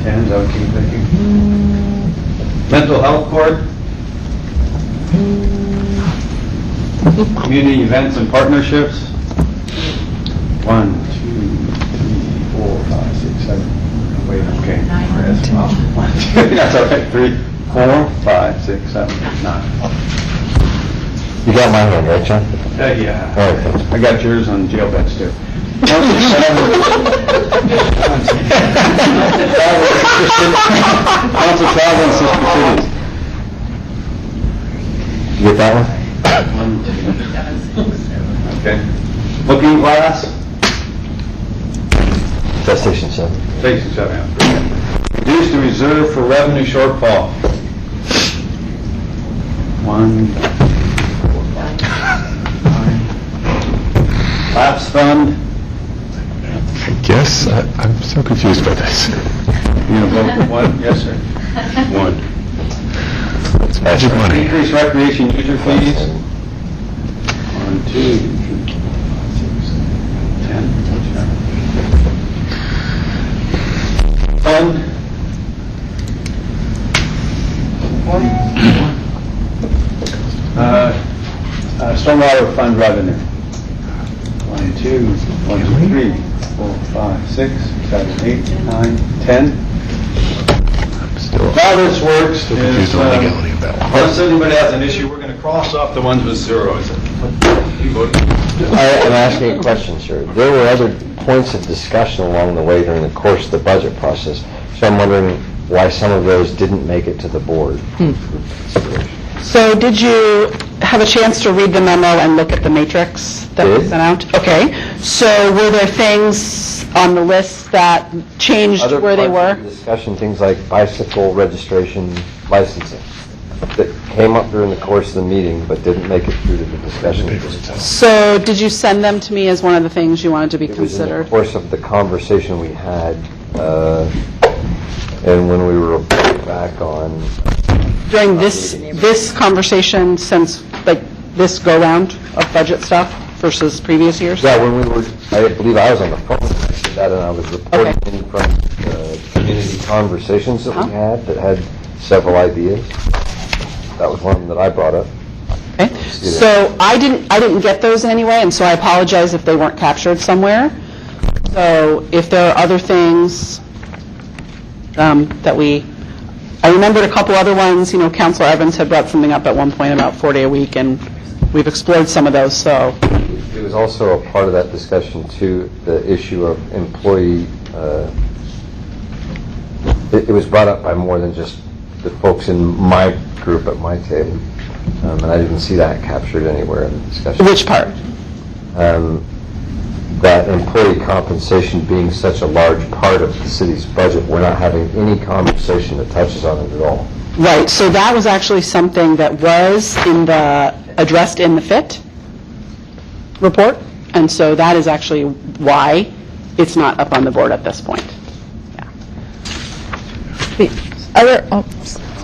10, is that what you're thinking? Mental health court. Community events and partnerships. 1, 2, 3, 4, 5, 6, 7. Wait, okay. That's okay. 3, 4, 5, 6, 7, 9. You got my hand, right, John? Yeah. All right. I got yours on jail beds too. Council travel and sister cities. You get that one? Okay. Looking glass? That's station 7. Station 7. Reduce the reserve for revenue shortfall. 1, 4, 5, 9. Lapse fund. I guess, I'm so confused by this. You know, vote 1, yes, sir. 1. It's magic money. Increase recreation user fees. 1, 2, 10. Fund. 1. Stormwater fund revenue. 1, 2, 1, 2, 3, 4, 5, 6, 7, 8, 9, 10. How this works is, unless anybody has an issue, we're going to cross off the ones with zeros. I'm asking a question, sir. There were other points of discussion along the way during the course of the budget process, so I'm wondering why some of those didn't make it to the board. So did you have a chance to read the memo and look at the matrix that was sent out? Okay. So were there things on the list that changed where they were? Other parts of the discussion, things like bicycle registration licensing, that came up during the course of the meeting but didn't make it through to the discussion. So did you send them to me as one of the things you wanted to be It was in the considered? course of the conversation we had, and when we were back on... During this conversation, since, like, this go-round of budget stuff versus previous years? Yeah, when we were, I believe I was on the phone when I said that, and I was reporting in from the community conversations that we had that had several ideas. That was one that I brought up. Okay. So I didn't get those in any way, and so I apologize if they weren't captured somewhere. So if there are other things that I remembered a couple other ones, Councilor Evans had brought something up at one point about 4-day a week, and we've explored some of those, so. It was also a part of that discussion, too, the issue of employee, it was brought up by more than just the folks in my group at my table, and I didn't see that captured anywhere in the discussion. Which part? That employee compensation being such a large part of the city's budget, we're not having any conversation that touches on it at all. Right, so that was actually something that was addressed in the FIT report, and so that is actually why it's not up on the board at this point.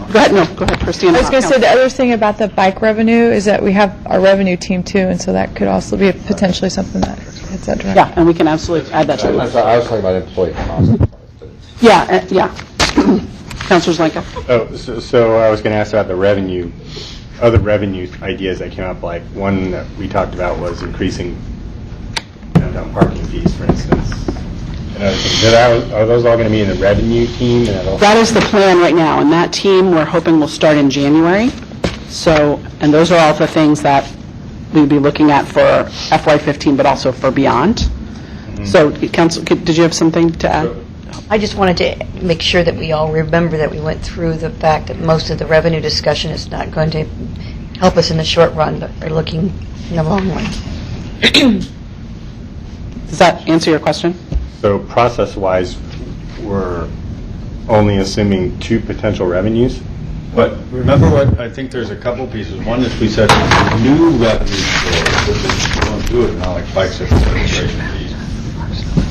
Go ahead, Christina. I was going to say, the other thing about the bike revenue is that we have our revenue team too, and so that could also be potentially something that hits that direction. Yeah, and we can absolutely add that to the list. I was talking about employee costs. Yeah. Councilor Zelenka. So I was going to ask about the revenue, other revenue ideas that came up, like one that we talked about was increasing downtown parking fees, for instance. And other things. Are those all going to be in the revenue team? That is the plan right now, and that team we're hoping will start in January. So, and those are all the things that we'll be looking at for FY15, but also for beyond. So, Council, did you have something to add? I just wanted to make sure that we all remember that we went through the fact that most of the revenue discussion is not going to help us in the short run, but we're looking in the long run. Does that answer your question? So process-wise, we're only assuming 2 potential revenues? But remember what, I think there's a couple pieces. One is we said new revenue source, which is, we don't do it now, like bicycle registration fees.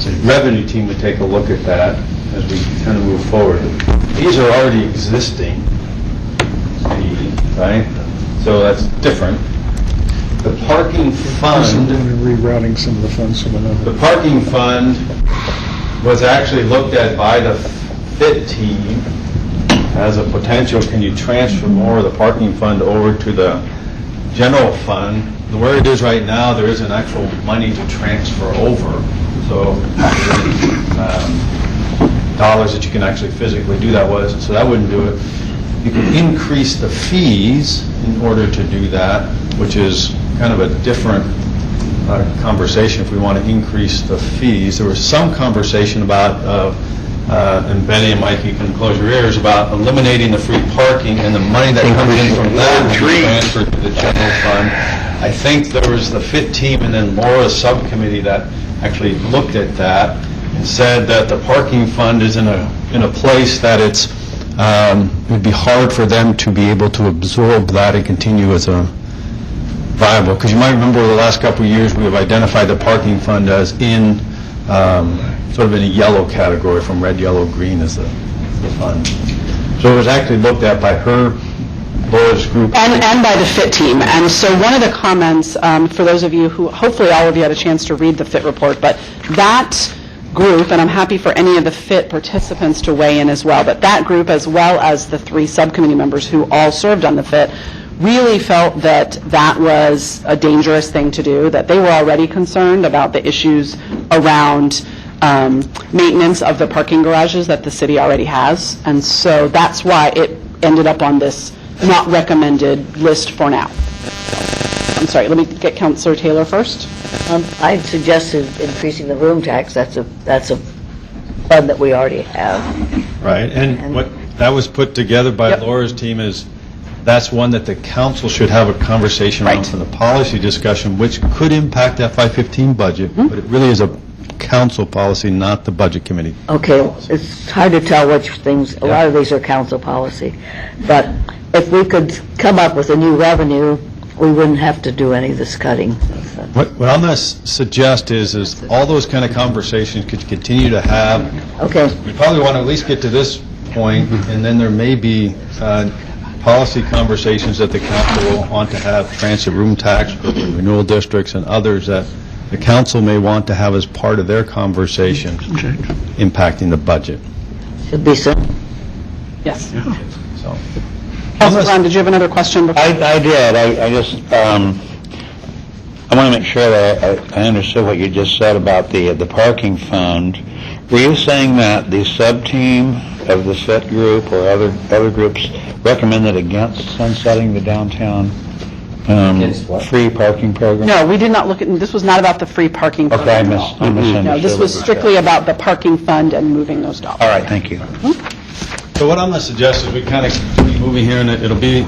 The revenue team would take a look at that as we kind of move forward. These are already existing fees, right? So that's different. The parking fund. Rerouting some of the funds from another. The parking fund was actually looked at by the FIT team as a potential, can you transfer more of the parking fund over to the general fund? Where it is right now, there isn't actual money to transfer over. So dollars that you can actually physically do that was, so that wouldn't do it. You can increase the fees in order to do that, which is kind of a different conversation if we want to increase the fees. There was some conversation about, and Betty and Mike, you can close your ears, about eliminating the free parking and the money that comes in from that will be transferred to the general fund. I think there was the FIT team and then Laura's subcommittee that actually looked at that and said that the parking fund is in a place that it would be hard for them to be able to absorb that and continue as a viable. Because you might remember over the last couple of years, we have identified the parking fund as in sort of in a yellow category, from red, yellow, green as the fund. So it was actually looked at by her, Laura's group. And by the FIT team. And so one of the comments, for those of you who, hopefully all of you had a chance to read the FIT report, but that group, and I'm happy for any of the FIT participants to weigh in as well, but that group, as well as the 3 subcommittee members who all served on the FIT, really felt that that was a dangerous thing to do, that they were already concerned about the issues around maintenance of the parking garages that the city already has. And so that's why it ended up on this not recommended list for now. I'm sorry, let me get Councilor Taylor first. I'd suggested increasing the room tax. That's a fund that we already have. Right, and what that was put together by Laura's team is, that's one that the council should have a conversation around from the policy discussion, which could impact FY15 budget, but it really is a council policy, not the budget committee. Okay, it's hard to tell which things, a lot of these are council policy. But if we could come up with a new revenue, we wouldn't have to do any of this cutting. What I'm going to suggest is all those kind of conversations could continue to have. Okay. We probably want to at least get to this point, and then there may be policy conversations that the council will want to have, transit room tax, renewal districts, and others that the council may want to have as part of their conversation impacting the budget. Should be so. Yes. So. Councilor Brown, did you have another question? I did. I just, I want to make sure that I understood what you just said about the parking fund. Were you saying that the sub-team of the FIT group or other groups recommended against sunsetting the downtown free parking program? No, we did not look at, this was not about the free parking Okay, program at all. I misunderstood. No, this was strictly about the parking fund and moving those dollars. All right, thank you. So what I'm going to suggest is we kind of keep moving here, and it'll be,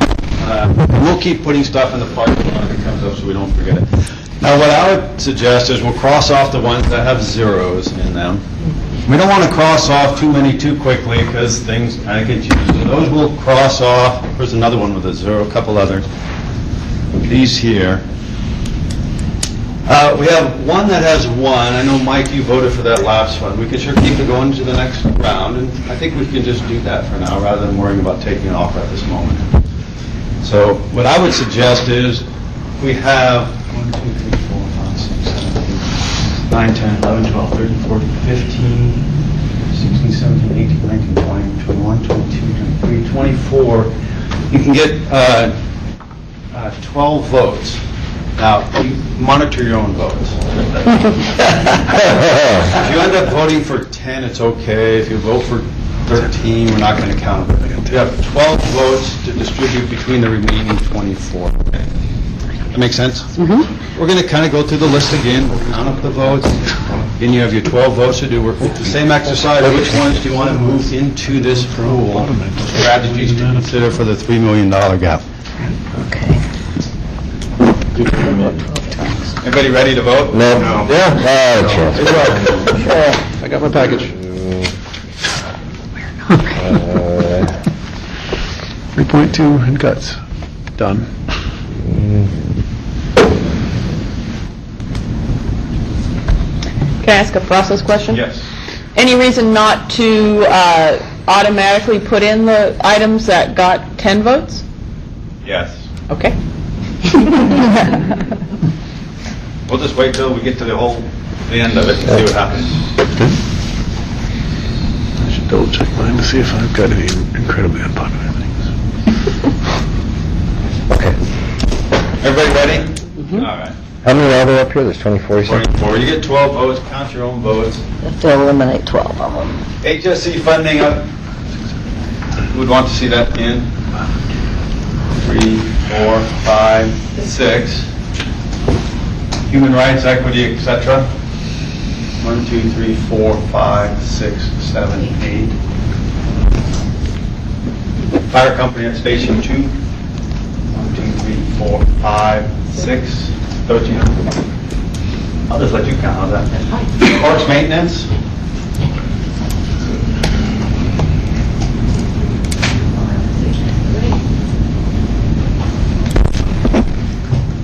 we'll keep putting stuff in the parking lot if it comes up so we don't forget it. Now, what I would suggest is we'll cross off the ones that have zeros in them. We don't want to cross off too many too quickly because things kind of get used. So those will cross off. There's another one with a zero, a couple others. These here. We have one that has 1. I know, Mike, you voted for that last one. We can sure keep it going to the next round, and I think we can just do that for now rather than worrying about taking it off at this moment. So what I would suggest is we have 1, 2, 3, 4, 5, 6, 7, 8, 9, 10, 11, 12, 13, 14, 15, 16, 17, 18, 19, 20, 21, 22, 23, 24. You can get 12 votes. Now, you monitor your own votes. If you end up voting for 10, it's okay. If you vote for 13, we're not going to count it. You have 12 votes to distribute between the remaining 24. That makes sense? Mm-hmm. We're going to kind of go through the list again. We'll count up the votes. Then you have your 12 votes to do. We're the same exercise. Which ones do you want to move into this pool? Strategies to consider for the $3 million gap. Okay. Everybody ready to vote? No. Yeah? I got my package. 3.2 and cuts. Done. Can I ask a process question? Yes. Any reason not to automatically put in the items that got 10 votes? Yes. Okay. We'll just wait till we get to the end of it and see what happens. I should double check mine to see if I've got any incredibly unpopular things. Okay. Everybody ready? All right. How many are there up here? There's 24, you said? 24. You get 12 votes. Count your own votes. Have to eliminate 12 of them. HSC funding, who would want to see that in? 3, 4, 5, 6. Human rights, equity, etc. 1, 2, 3, 4, 5, 6, 7, 8. Fire company at Station 2. 1, 2, 3, 4, 5, 6, 1,300. I'll just let you count on that. Parks maintenance.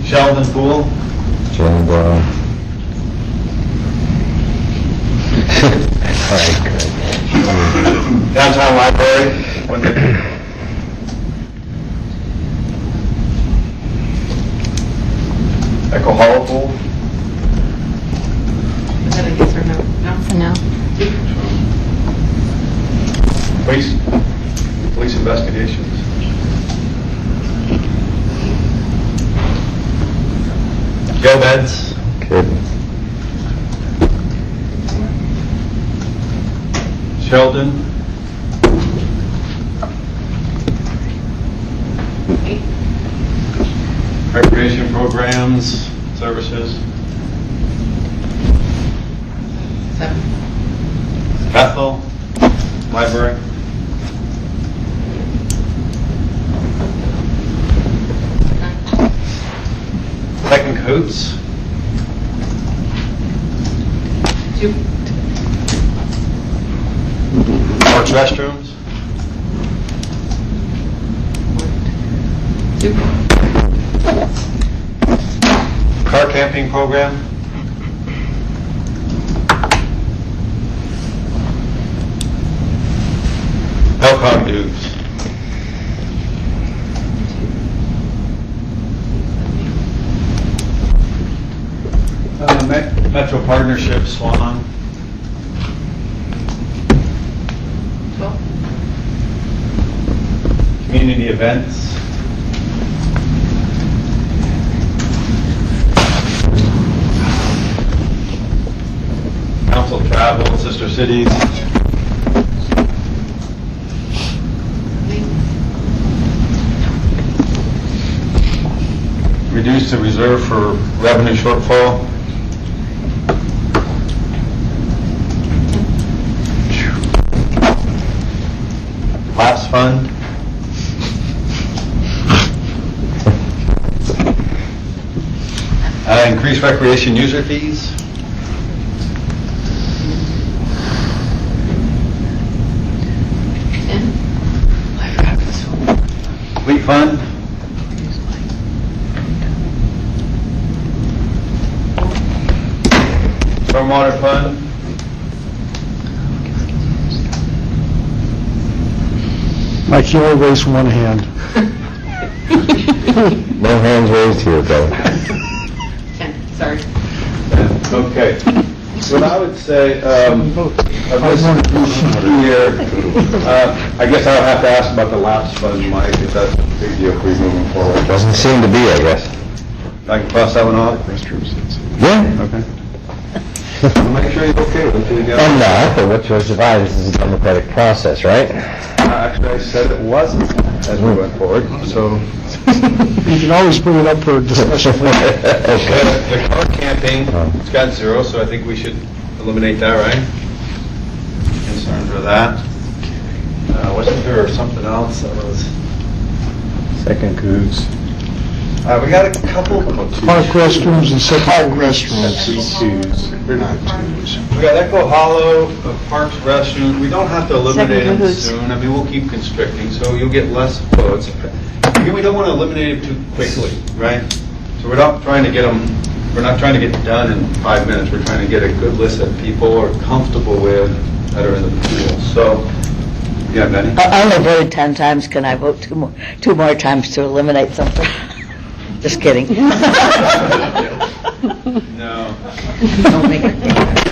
Sheldon Pool. Sheldon. All right, good. Downtown library. Echo Hollow Pool. Is that a yes or no? No. It's a no. Police investigations. Jail beds. Good. Sheldon. Recreation programs, services. 7. Bethel, library. Second Coots. 2. Parks restrooms. 2. Car camping program. Elkhart dues. Metro Partnership, Swan. 12. Community events. Council travel, sister cities. Reduce the reserve for revenue shortfall. Lapse fund. Increase recreation user fees. Fleet fund. Stormwater fund. I can only raise one hand. No hands raised here, Bill. 10. Sorry. Okay. What I would say, here, I guess I'll have to ask about the lapse fund, Mike, if that's a big deal for you moving forward. Doesn't seem to be, I guess. I can cross that one off? Yeah. Okay. Make sure you're okay with it. I'm not, but what choice have I? This is a democratic process, right? Actually, I said it wasn't as we went forward, so. You can always bring it up for discussion. The car camping, it's got 0, so I think we should eliminate that, right? Concerned with that. Wasn't there something else that was? Second Coots. We got a couple. Park restrooms and second restrooms. Twos. They're not twos. We got Echo Hollow, Parks restrooms. We don't have to eliminate Second them cahoots. soon. I mean, we'll keep constricting, so you'll get less votes. Again, we don't want to eliminate them too quickly, right? So we're not trying to get them, we're not trying to get done in 5 minutes. We're trying to get a good list that people are comfortable with that are in the pool. So, yeah, Benny? I only voted 10 times. Can I vote two more times to eliminate something? Just kidding. No.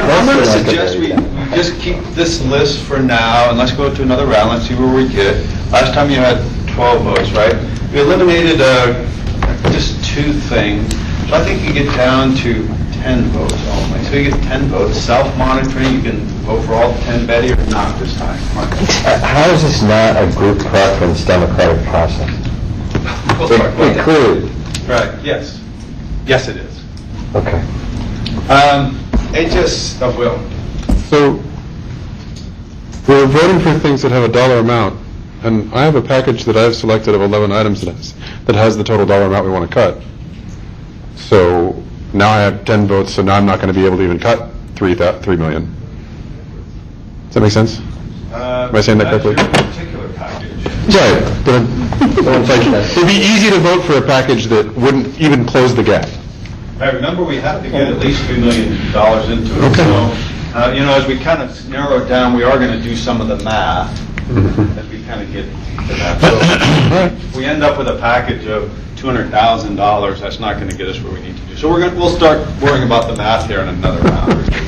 I'm going to suggest we just keep this list for now, and let's go to another round, let's see where we get. Last time you had 12 votes, right? We eliminated just 2 things, so I think you get down to 10 votes only. So you get 10 votes. Self-monitoring, you can vote for all 10, Betty, or not this time. How is this not a group preference democratic process? It clearly. Right, yes. Yes, it is. Okay. It just, will. So, we're voting for things that have a dollar amount, and I have a package that I've selected of 11 items that has the total dollar amount we want to cut. So now I have 10 votes, so now I'm not going to be able to even cut 3 million. Does that make sense? Am I saying that correctly? That's your particular package. Right. It'd be easy to vote for a package that wouldn't even close the gap. I remember we had to get at least $3 million into it. Okay. So, as we kind of narrow it down, we are going to do some of the math as we kind of get to that. So if we end up with a package of $200,000, that's not going to get us where we need to do. So we'll start worrying about the math here in another round or two.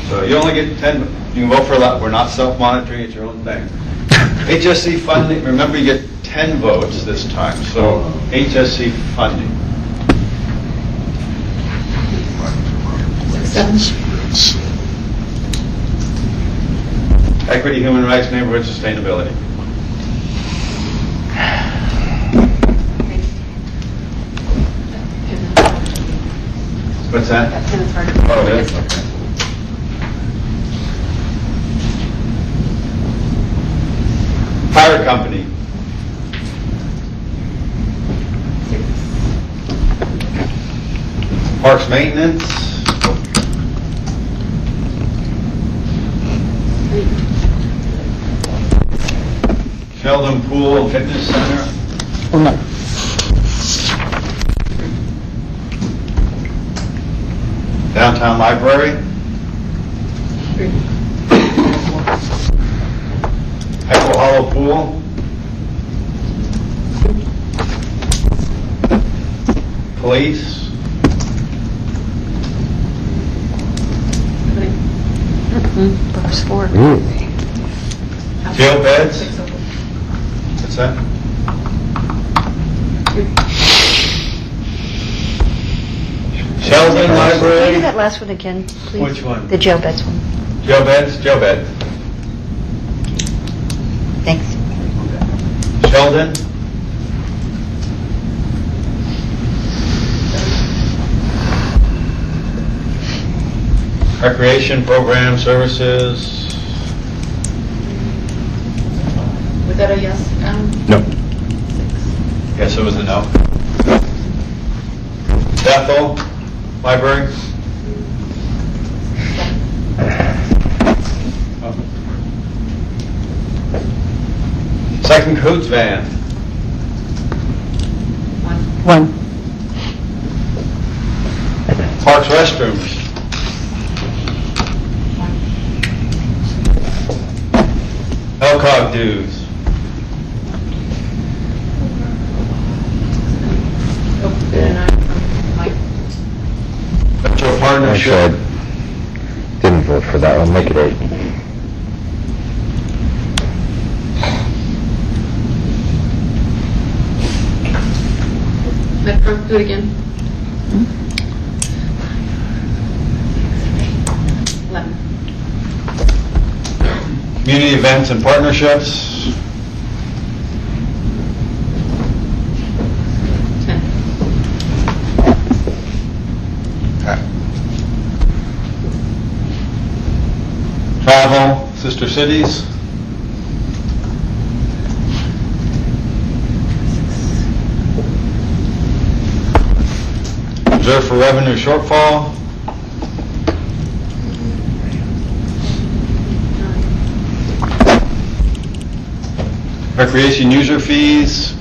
So you only get 10. You can vote for a lot. We're not self-monitoring. It's your own thing. HSC funding. Remember, you get 10 votes this time. So HSC funding. Equity, human rights, neighborhood sustainability. What's that? Oh, it is? Okay. Fire company. Parks maintenance. Sheldon Pool Fitness Center. Downtown Library. Echo Hollow Pool. Police. Verse 4. Jail beds. What's that? Sheldon Can you do Library. that last one again, please? Which one? The jail beds one. Jail beds. Jail beds. Thanks. Sheldon. Recreation program services. Was that a yes? No. Yes, it was a no. Bethel Library. Second Coots van. One. Parks restrooms. LCOG dues. Metro partnership. Actually, I didn't vote for that one. Make it 8. Metro, do it again. 11. Community events and partnerships. 10. Travel, sister cities. Reserve for revenue shortfall. Recreation user fees.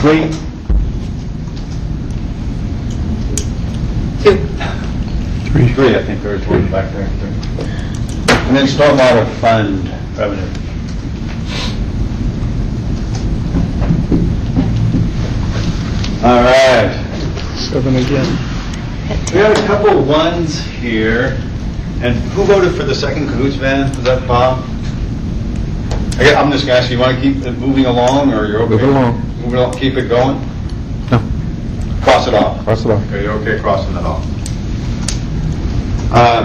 Fleet. 2. 3, I think there's one back there. And then stormwater fund revenue. All right. 7 again. We had a couple ones here. And who voted for the second cahoots van? Was that Bob? I'm just gonna ask you, want to keep it moving along, or you're okay? Move it along. Move it along, keep it going? No. Cross it off? Cross it off. Okay, you're okay crossing it off.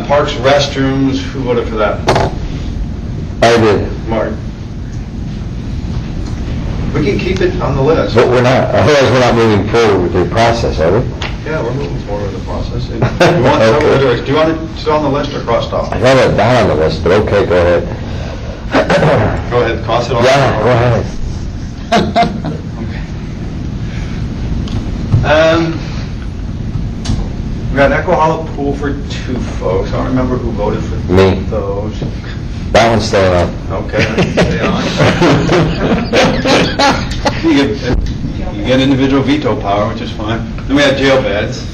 Parks, restrooms, who voted for that? I did. Mark. We can keep it on the list. But we're not, otherwise we're not moving forward with the process, are we? Yeah, we're moving forward with the process. And you want several areas. Do you want it still on the list or crossed off? I have it down on the list, but okay, go ahead. Go ahead, cross it off. Yeah, go ahead. We got Echo Hollow Pool for 2 folks. I don't remember who voted for Me. those. That one's staying up. Okay, stay on. You get individual veto power, which is fine. Then we have jail beds.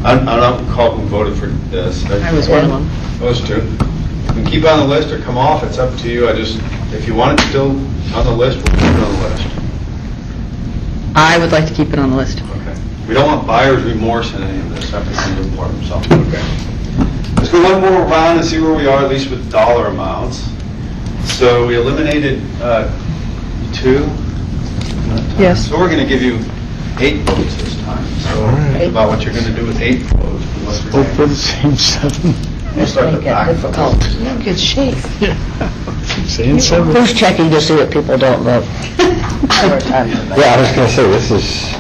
I don't recall who voted for this. I was one of them. Those 2. You can keep it on the list or come off, it's up to you. If you want it still on the list, we'll keep it on the list. I would like to keep it on the list. Okay. We don't want buyer's remorse in any of this, that becomes important, so, okay. Let's go one more round and see where we are, at least with dollar amounts. So we eliminated 2. Yes. So we're going to give you 8 votes this time. So think about what you're going to do with 8 votes. Vote for the same 7. We'll start the back. Difficult. Good shape. Saying 7. Who's checking to see that people don't vote? Yeah, I was gonna say, this is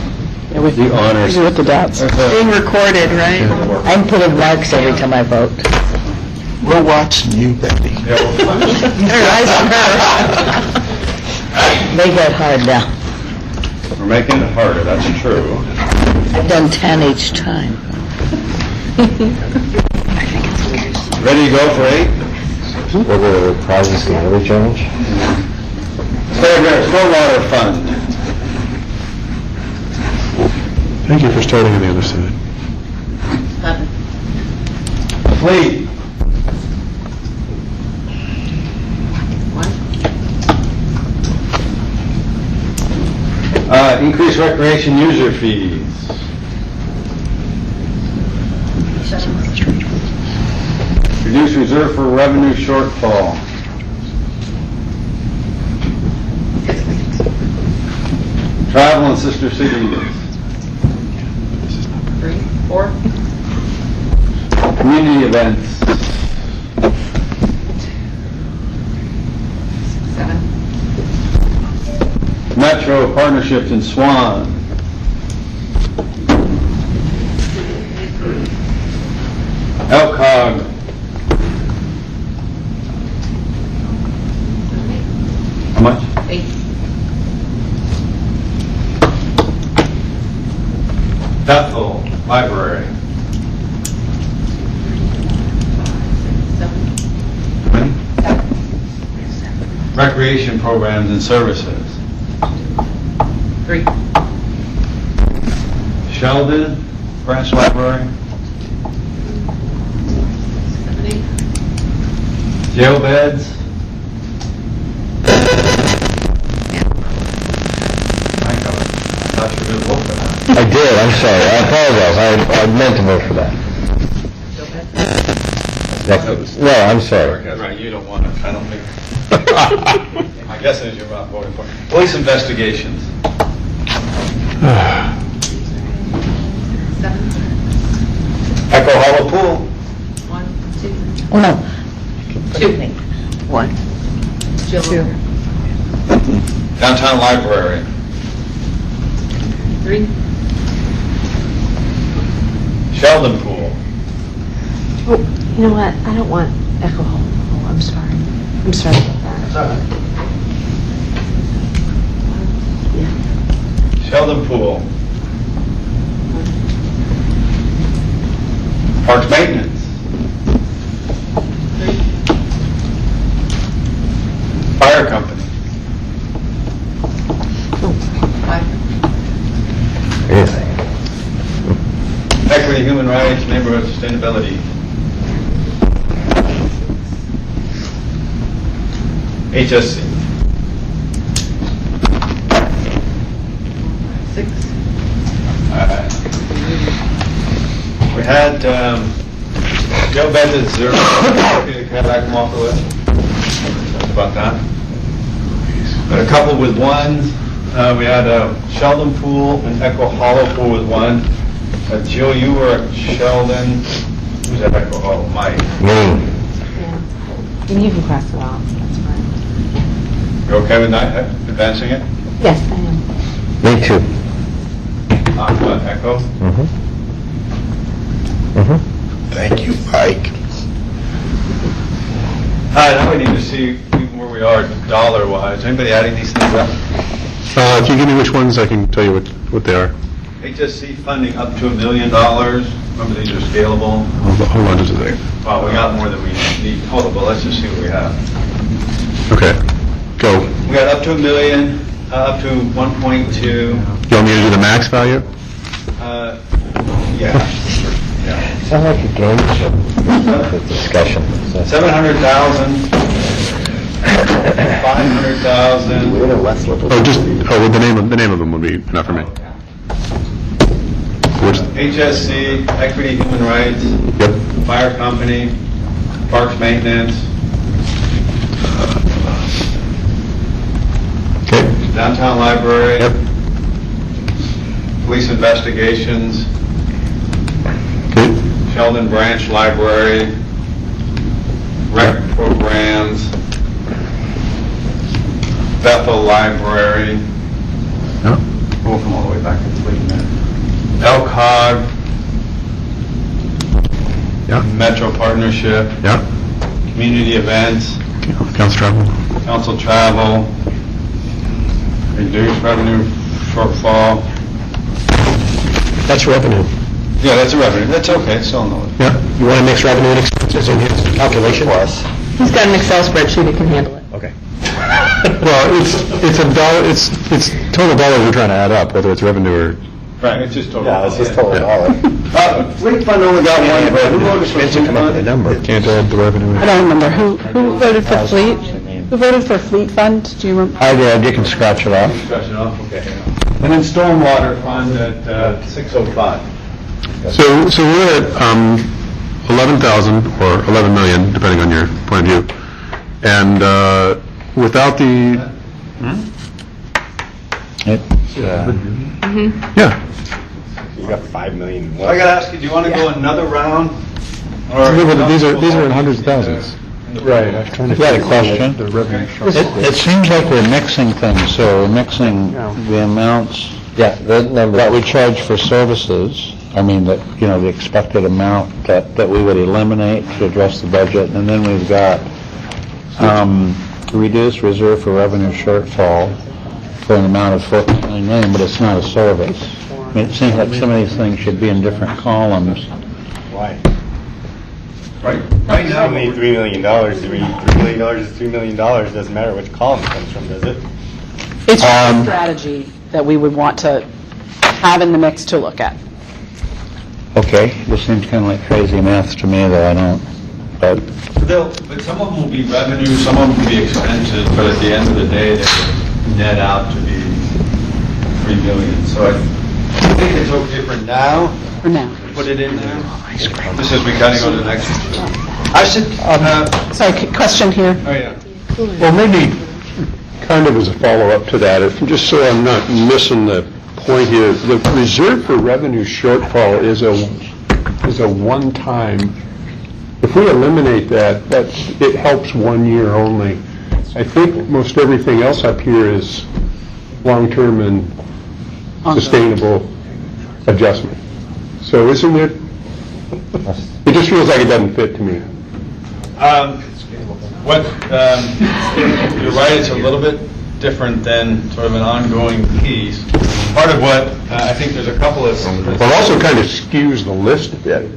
the honors. With the dots. Being recorded, right? I'm putting marks every time I vote. We're watching you, Betty. Their eyes on her. They get hard now. We're making it harder, that's true. I've done 10 each time. Ready to go for 8? Were the prizes going to really change? Stormwater fund. Thank you for starting on the other side. 11. Fleet. Increase recreation user fees. Reduce reserve for revenue shortfall. Travel and sister cities. 3, 4, Community events. 7, Metro partnerships in Swan. LCOG. How much? 8, Bethel Library. 7, Recreation programs and services. 3, Sheldon Branch Library. 7, 8, Jail beds. I thought you were going to vote for that. I did, I'm sorry, I apologize, I meant to vote for that. No, I'm sorry. Right, you don't want it, I don't think. My guess is you're not voting for it. Police investigations. 7, Echo Hollow Pool. 1, 2, Oh, no. 2, 1. Jill. Downtown Library. 3, Sheldon Pool. Oh, you know what? I don't want Echo Hall. Oh, I'm sorry. I'm sorry about that. Sheldon Pool. Parks Maintenance. 3, Fire Company. 5, Anything. Equity, Human Rights, Neighborhood Sustainability. HSC. 6, We had, Joe Bennett, zero. Okay, can I come off the list? That's about that. But a couple with ones. We had Sheldon Pool and Echo Hollow Pool with 1. Jill, you were at Sheldon. Who's at Echo Hollow? Mike. Me. Yeah. And you can cross it off, that's fine. You okay with not advancing it? Yes, I am. Me too. talk about Echo. Thank you, Mike. All right, now we need to see where we are dollar-wise. Anybody adding these things up? If you give me which ones, I can tell you what they are. HSC funding up to $1 million. Remember, these are scalable. Hold on just a second. Well, we got more than we need total, but let's just see what we have. Okay, go. We got up to $1 million, up to 1.2. You want me to do the max value? Yeah. Sound like a game show, the discussion. 700,000. 500,000. The name of them would be enough for me. HSC, Equity, Human Rights. Yep. Fire Company, Parks Maintenance. Okay. Downtown Library. Yep. Police Investigations. Okay. Sheldon Branch Library. Rec Programs. Bethel Library. Yeah. We'll come all the way back to the lead there. LCOG. Yeah. Metro Partnership. Yeah. Community Events. Council travel. Council Travel. Reduced revenue shortfall. That's revenue. Yeah, that's a revenue. That's okay, it's still no. Yeah. You want to mix revenue and expenses in his calculation? He's got an Excel spreadsheet that can handle it. Okay. Well, it's a dollar. It's total dollars we're trying to add up, whether it's revenue or. Right, it's just total. Yeah, it's just total dollar. Fleet Fund only got one, but who voted for Expense to come up with a number. Can't add the revenue. I don't remember. Who voted for Fleet? Who voted for Fleet Fund? Do you remember? I did, you can scratch it off. Discussion off, okay. And then Stormwater Fund at 605. So we're at 11,000 or 11 million, depending on your point of view, and without the. Yeah. You got 5 million. I gotta ask you, do you want to go another round? These are in hundreds of thousands. Right. I've got a question. It seems like we're mixing things, so we're mixing the amounts Yeah, the number. that we charge for services, I mean, that, the expected amount that we would eliminate to address the budget, and then we've got reduced reserve for revenue shortfall for an amount of $4.9 million, but it's not a service. I mean, it seems like some of these things should be in different columns. Why? Right now, We need $3 million. $3 million is $3 million. Doesn't matter which column it comes from, does it? It's a strategy that we would want to have in the mix to look at. Okay, this seems kind of like crazy math to me, though I don't, but But some of them will be revenue, some of them will be expenses, but at the end of the day, they will net out to be 3 million. So I think it's okay for now. For now. Put it in there. This is, we kind of go to the next one. I should, Sorry, question here. oh yeah. Well, maybe kind of as a follow-up to that, if just so I'm not missing the point here, the reserve for revenue shortfall is a one-time. If we eliminate that, it helps 1 year only. I think most everything else up here is long-term and sustainable adjustment. So isn't it? It just feels like it doesn't fit to me. You're right, it's a little bit different than sort of an ongoing piece. Part of what, I think there's a couple of. Well, it also kind of skews the list a bit.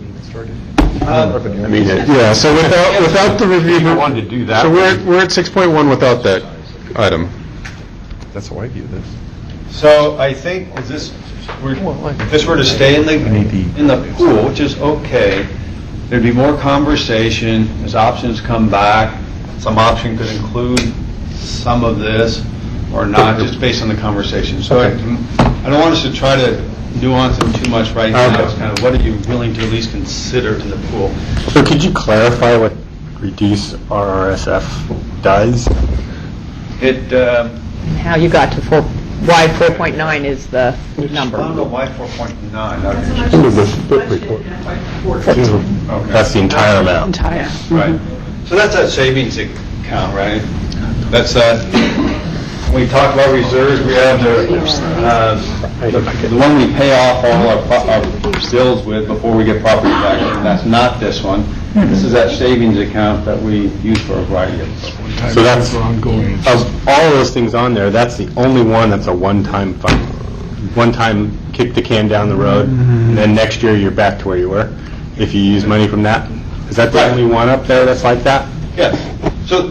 I mean, yeah, so without the review. I wanted to do that. So we're at 6.1 without that item. That's how I view this. So I think, if this were to stay in the pool, which is okay, there'd be more conversation as options come back. Some option could include some of this or not, just based on the conversation. So I don't want us to try to nuance them too much right now. It's kind of what are you willing to at least consider in the pool? So could you clarify what reduce RRSF does? It, How you got to why 4.9 is the number. I don't know why 4.9. Under the split report. That's the entire amount. Right. So that's that savings account, right? That's that we talk about reserves, we have the one we pay off all our bills with before we get property tax, and that's not this one. This is that savings account that we use for a variety of. So that's, of all those things on there, that's the only one that's a one-time fund. One-time kick the can down the road, and then next year you're back to where you were, if you use money from that? Is that the only one up there that's like that? Yes. So,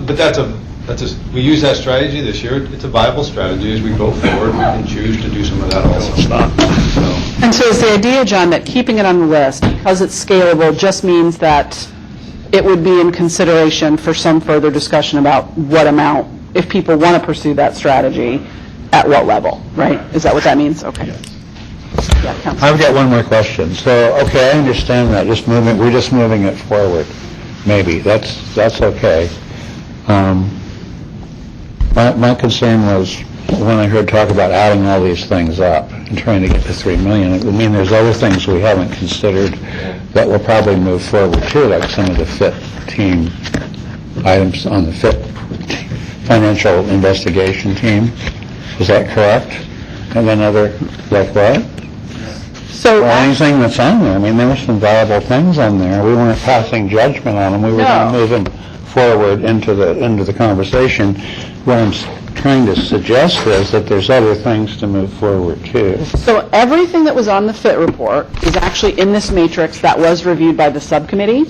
but we use that strategy this year. It's a viable strategy as we go forward. We can choose to do some of that also. And so is the idea, John, that keeping it on the list, because it's scalable, just means that it would be in consideration for some further discussion about what amount, if people want to pursue that strategy, at what level, right? Is that what that means? Okay. Yeah, Councilor. I've got one more question. So, okay, I understand that, we're just moving it forward, maybe, that's okay. My concern was, when I heard talk about adding all these things up and trying to get to 3 million, it would mean there's other things we haven't considered that will probably move forward too, like some of the FIT team items on the FIT financial investigation team. Is that correct? And then other, like what? So anything that's on there, I mean, there were some valuable things on there. We weren't passing judgment on them. We were going to move them forward into the conversation. What I'm trying to suggest is that there's other things to move forward too. So everything that was on the FIT report is actually in this matrix that was reviewed by the subcommittee.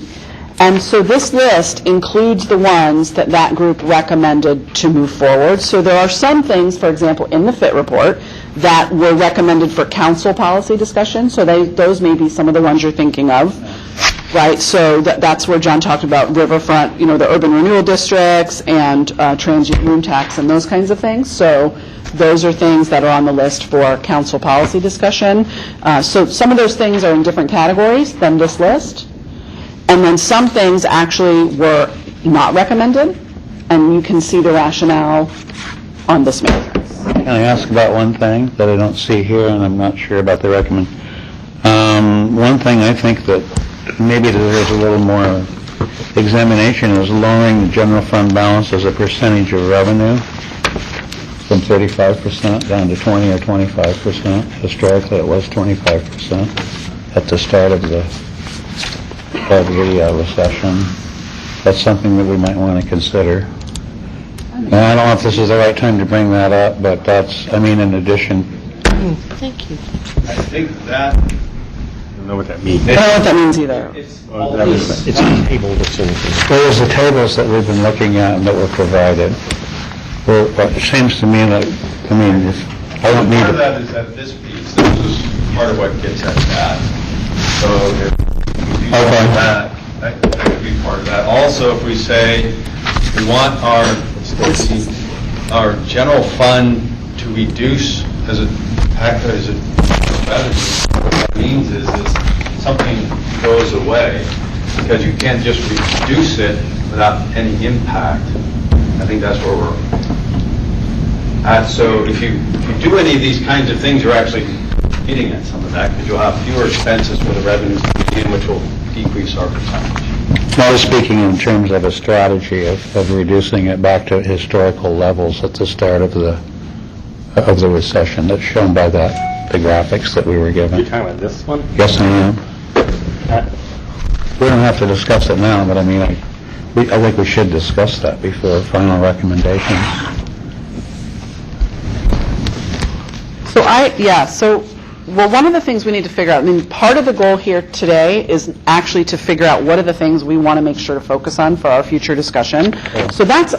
And so this list includes the ones that that group recommended to move forward. So there are some things, for example, in the FIT report that were recommended for council policy discussion. So those may be some of the ones you're thinking of, right? So that's where John talked about riverfront, the urban renewal districts and transient room tax and those kinds of things. So those are things that are on the list for council policy discussion. So some of those things are in different categories than this list. And then some things actually were not recommended, and you can see the rationale on this matrix. Can I ask about one thing that I don't see here, and I'm not sure about the recommend? One thing I think that maybe there's a little more examination is lowering the general fund balance as a percentage of revenue from 35% down to 20 or 25%. Historically, it was 25% at the start of the recession. That's something that we might want to consider. And I don't know if this is the right time to bring that up, but in addition. Thank you. I think that, I don't know what that means. I don't know what that means either. It's a table that's in. There's the tables that we've been looking at and that were provided. Well, it seems to me like, if I don't need part of to. that is that this piece, this is part of what gets at that. So if we do that could be part of that. Also, if we say we want our general fund to reduce as a revenue, what that means is something goes away because you can't just reduce it without any impact. I think that's where we're at. So if you do any of these kinds of things, you're actually hitting at some of that because you'll have fewer expenses for the revenues coming in, which will decrease our percentage. I was speaking in terms of a strategy of reducing it back to historical levels at the start of the recession. That's shown by the graphics that we were given. You're talking about this one? Yes, I am. We don't have to discuss it now, but I think we should discuss that before final recommendations. Well, one of the things we need to figure out, part of the goal here today is actually to figure out what are the things we want to make sure to focus on for our future discussion. So that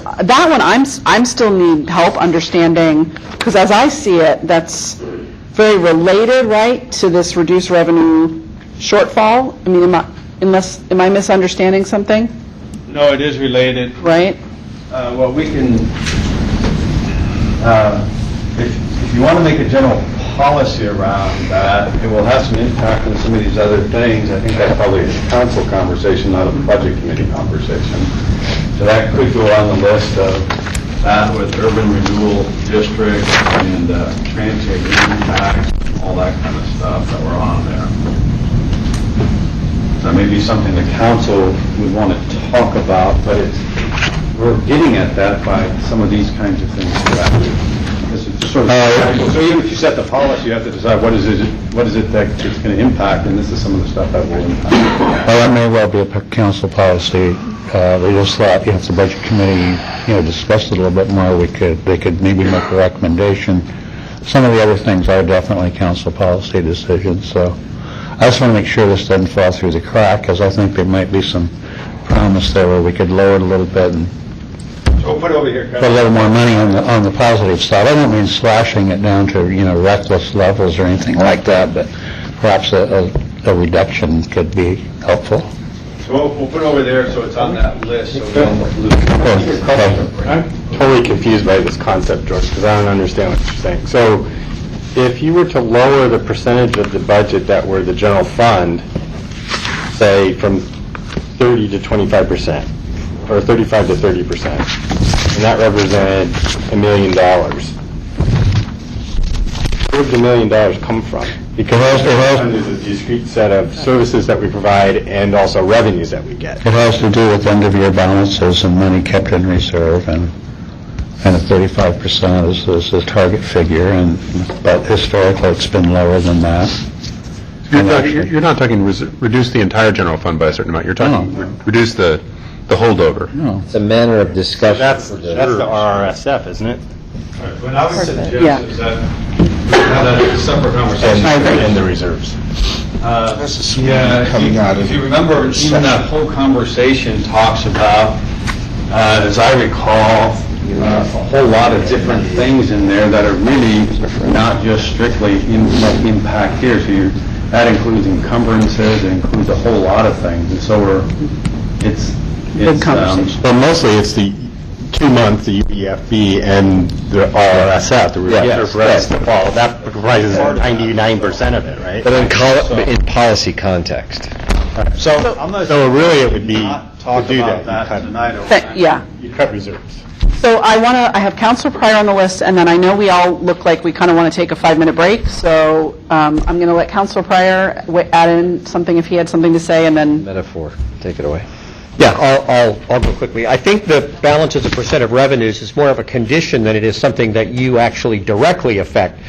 one I'm still need help understanding, because as I see it, that's very related, right, to this reduced revenue shortfall. Am I misunderstanding something? No, it is related. Right? Well, we can, if you want to make a general policy around that, it will have some impact on some of these other things. I think that's probably a council conversation, not a budget committee conversation. So that could go on the list of that with urban renewal districts and transient impact, all that kind of stuff that we're on there. So maybe something the council would want to talk about, but we're getting at that by some of these kinds of things. So even if you set the policy, you have to decide what is it that it's going to impact, and this is some of the stuff that will impact. Well, that may well be a council policy. We just thought, if the budget committee, discussed it a little bit more, they could maybe make a recommendation. Some of the other things are definitely council policy decisions, so I just want to make sure this doesn't fall through the crack, because I think there might be some promise there where we could lower it a little bit and So we'll put it over here, put a little more money on the positive side. I don't mean slashing it down to, reckless levels or anything like that, but perhaps a reduction could be helpful. So we'll put it over there so it's on that list, so we don't lose. I'm totally confused by this concept, George, because I don't understand what you're saying. So if you were to lower the percentage of the budget that were the general fund, say from 30 to 25%, or 35 to 30%, and that represented $1 million, where would the $1 million come from? Because there's a discrete set of services that we provide and also revenues that we get. It has to do with end-of-year balances and money kept in reserve, and the 35% is the target figure, but historically it's been lower than that. You're not talking reduce the entire general fund by a certain amount. You're talking reduce the holdover. No. It's a manner of discussion. That's the RRSF, isn't it? What I would suggest Yeah. is that we have a separate conversation. And the reserves. If you remember, even that whole conversation talks about, as I recall, a whole lot of different things in there that are really not just strictly impact here. So that includes encumbrances, it includes a whole lot of things, and so it's Well, mostly it's the 2-month, the UEFB, and the RRSF, the reserve rest. That comprises 99% of it, right? But in policy context. So really it would be talk to do about that. that tonight. Yeah. You cut reserves. So I have Counselor Pryor on the list, and then I know we all look like we kind of want to take a 5-minute break, so I'm going to let Counselor Pryor add in something if he had something to say, and then... Metaphor. Take it away. Yeah, I'll go quickly. I think the balance as a percent of revenues is more of a condition than it is something that you actually directly affect.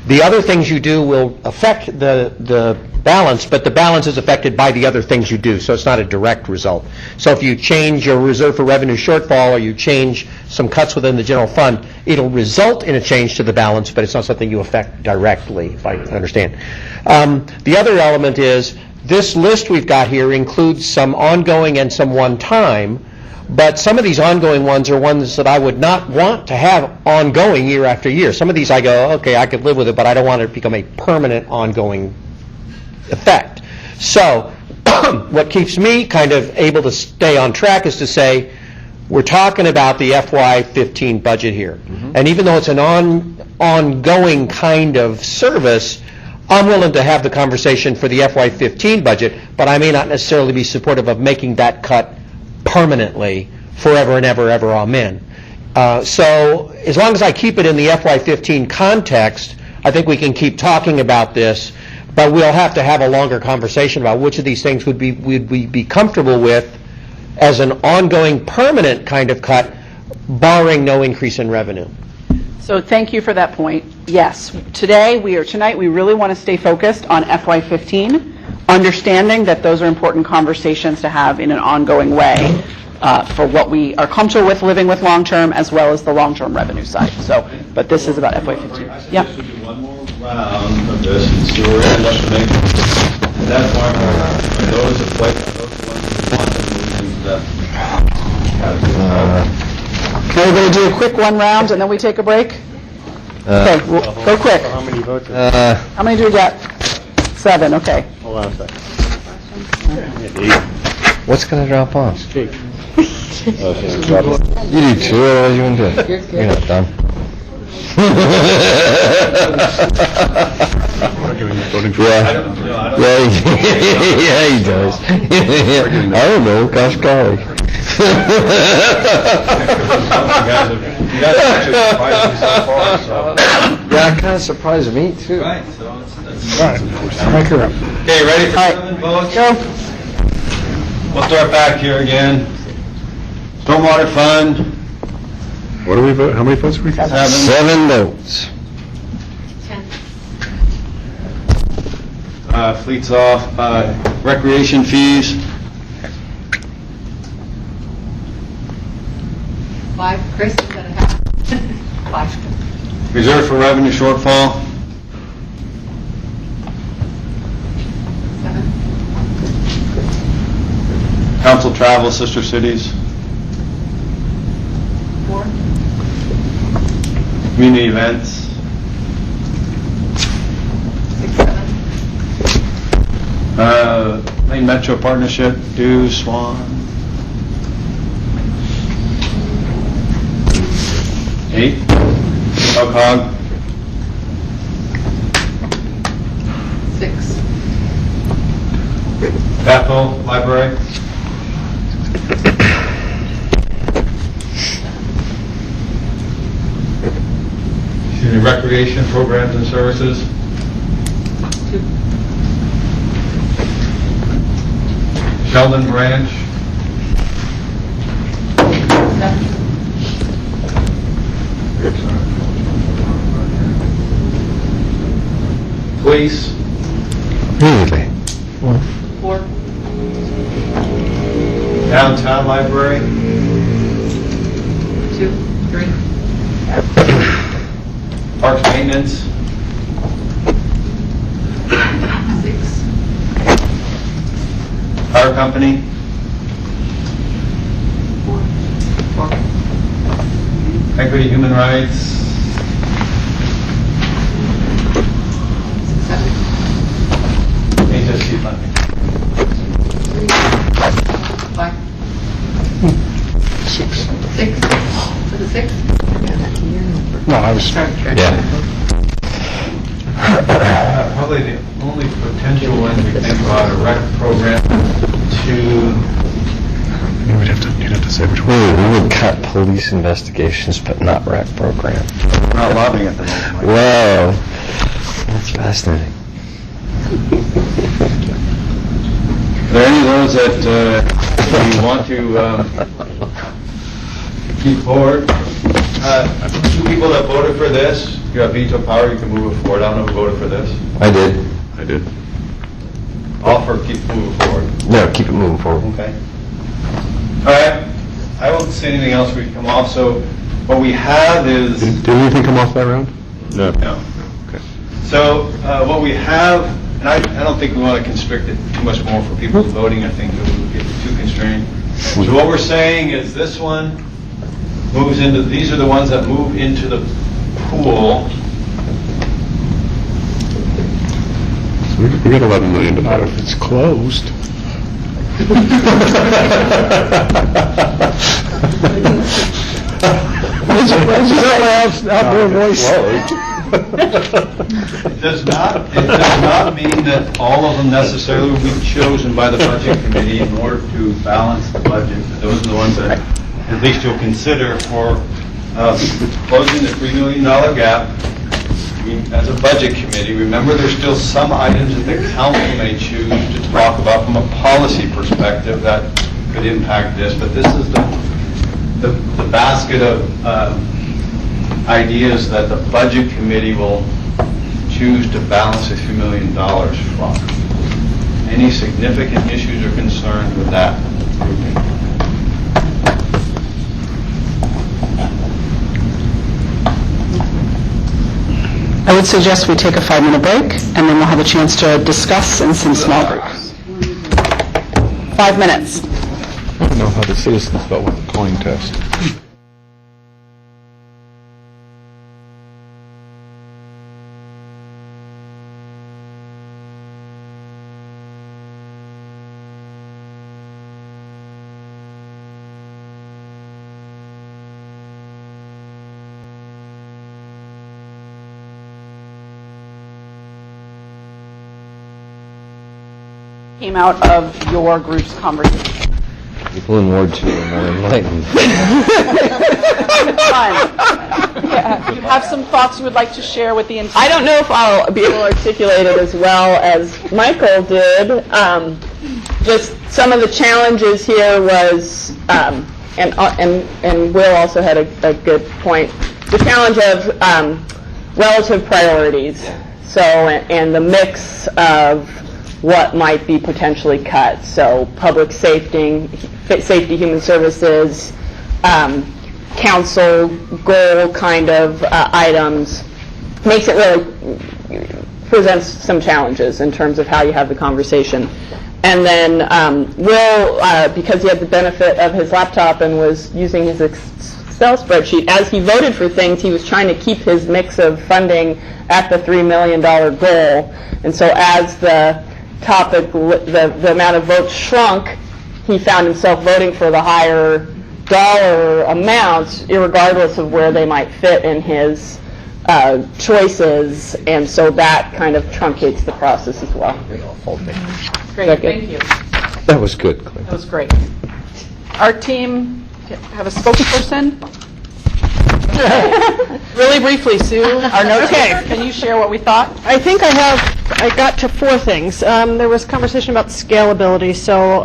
The other things you do will affect the balance, but the balance is affected by the other things you do, so it's not a direct result. So if you change your reserve for revenue shortfall or you change some cuts within the general fund, it'll result in a change to the balance, but it's not something you affect directly, if I understand. The other element is this list we've got here includes some ongoing and some one-time, but some of these ongoing ones are ones that I would not want to have ongoing year after year. Some of these I go, okay, I could live with it, but I don't want it to become a permanent ongoing effect. So what keeps me kind of able to stay on track is to say, we're talking about the FY15 budget here. And even though it's an ongoing kind of service, I'm willing to have the conversation for the FY15 budget, but I may not necessarily be supportive of making that cut permanently, forever and ever, amen. So as long as I keep it in the FY15 context, I think we can keep talking about this, but we'll have to have a longer conversation about which of these things would we be comfortable with as an ongoing permanent kind of cut, barring no increase in revenue. So thank you for that point. Yes, tonight we really want to stay focused on FY15, understanding that those are important conversations to have in an ongoing way for what we are comfortable with living with long-term as well as the long-term revenue side. So, but this is about FY15. Yeah. We do one more round of this and see where we end up making. At that point, are those the ones we want to move into that? Okay, we're going to do a quick one round and then we take a break? Okay, we'll go quick. How many votes? How many do we got? 7, okay. Hold on a second. What's going to drop off? Oh, You do too. What are you going to do? You're not done. Yeah, he does. I don't know. Gosh golly. You guys are actually surprised me so far, so. Yeah, it kind of surprised me too. Right, so that's... All right, make her up. Okay, ready for 7 votes? Go. We'll start back here again. Stormwater Fund. What do we vote? How many votes do we got? 7 votes. fleets off, recreation fees, 5, Chris, is that a half? 5. reserve for revenue shortfall, 7. council travel, sister cities, 4. community events, 6, 7. Maine Metro Partnership, dues, Swan. 8, COG, 6. Bethel Library, recreation programs and services, 2. Sheldon Branch, 7. police, Really? 4. downtown library, 2. 3. parks maintenance, 6. fire company, 4. equity, human rights, 7. HSC funding. 5. 6. 6. Was it 6? No, I was, Probably the only potential one we think about a rec program to, You'd have to say which one. We would cut police investigations, but not rec program. we're not lobbying at the moment. Whoa, that's fascinating. Are there any of those that you want to keep forward? Two people that voted for this, you have veto power, you can move it forward. I don't know who voted for this. I did. All for keep moving forward. No, keep it moving forward. Okay. All right. I won't say anything else we can come off. So what we have is... Did anything come off that round? No. No. Okay. So what we have, and I don't think we want to constrict it too much more for people voting. I think it would get too constrained. So what we're saying is this one moves into, these are the ones that move into the pool. So we got 11 million to not vote. if it's closed. Outdoor voice. It does not mean that all of them necessarily will be chosen by the budget committee in order to balance the budget. But those are the ones that at least you'll consider for closing the $3 million gap. As a budget committee, remember there's still some items that the council may choose to talk about from a policy perspective that could impact this, but this is the basket of ideas that the budget committee will choose to balance the $3 million from. Any significant issues or concerns with that grouping? I would suggest we take a 5-minute break, and then we'll have a chance to discuss in some small groups. 5 minutes. I don't know how the citizens felt with the coin test. Came out of your group's conversation. People in Ward 2 are more enlightened. Yeah. You have some thoughts you would like to share with the entire... I don't know if I'll be able to articulate it as well as Michael did. Just some of the challenges here was, and Will also had a good point, the challenge of relative priorities. So, and the mix of what might be potentially cut. So public safety, human services, council goal kind of items, makes it really, presents some challenges in terms of how you have the conversation. And then Will, because he had the benefit of his laptop and was using his Excel spreadsheet, as he voted for things, he was trying to keep his mix of funding at the $3 million goal. And so as the topic, the amount of votes shrunk, he found himself voting for the higher dollar amounts, irregardless of where they might fit in his choices, and so that kind of truncates the process as well. Great, thank you. That was good, Claire. That was great. Our team have a spokesperson? Really briefly, Sue, our note taker, can you share what we thought? I think I got to 4 things. There was conversation about scalability, so,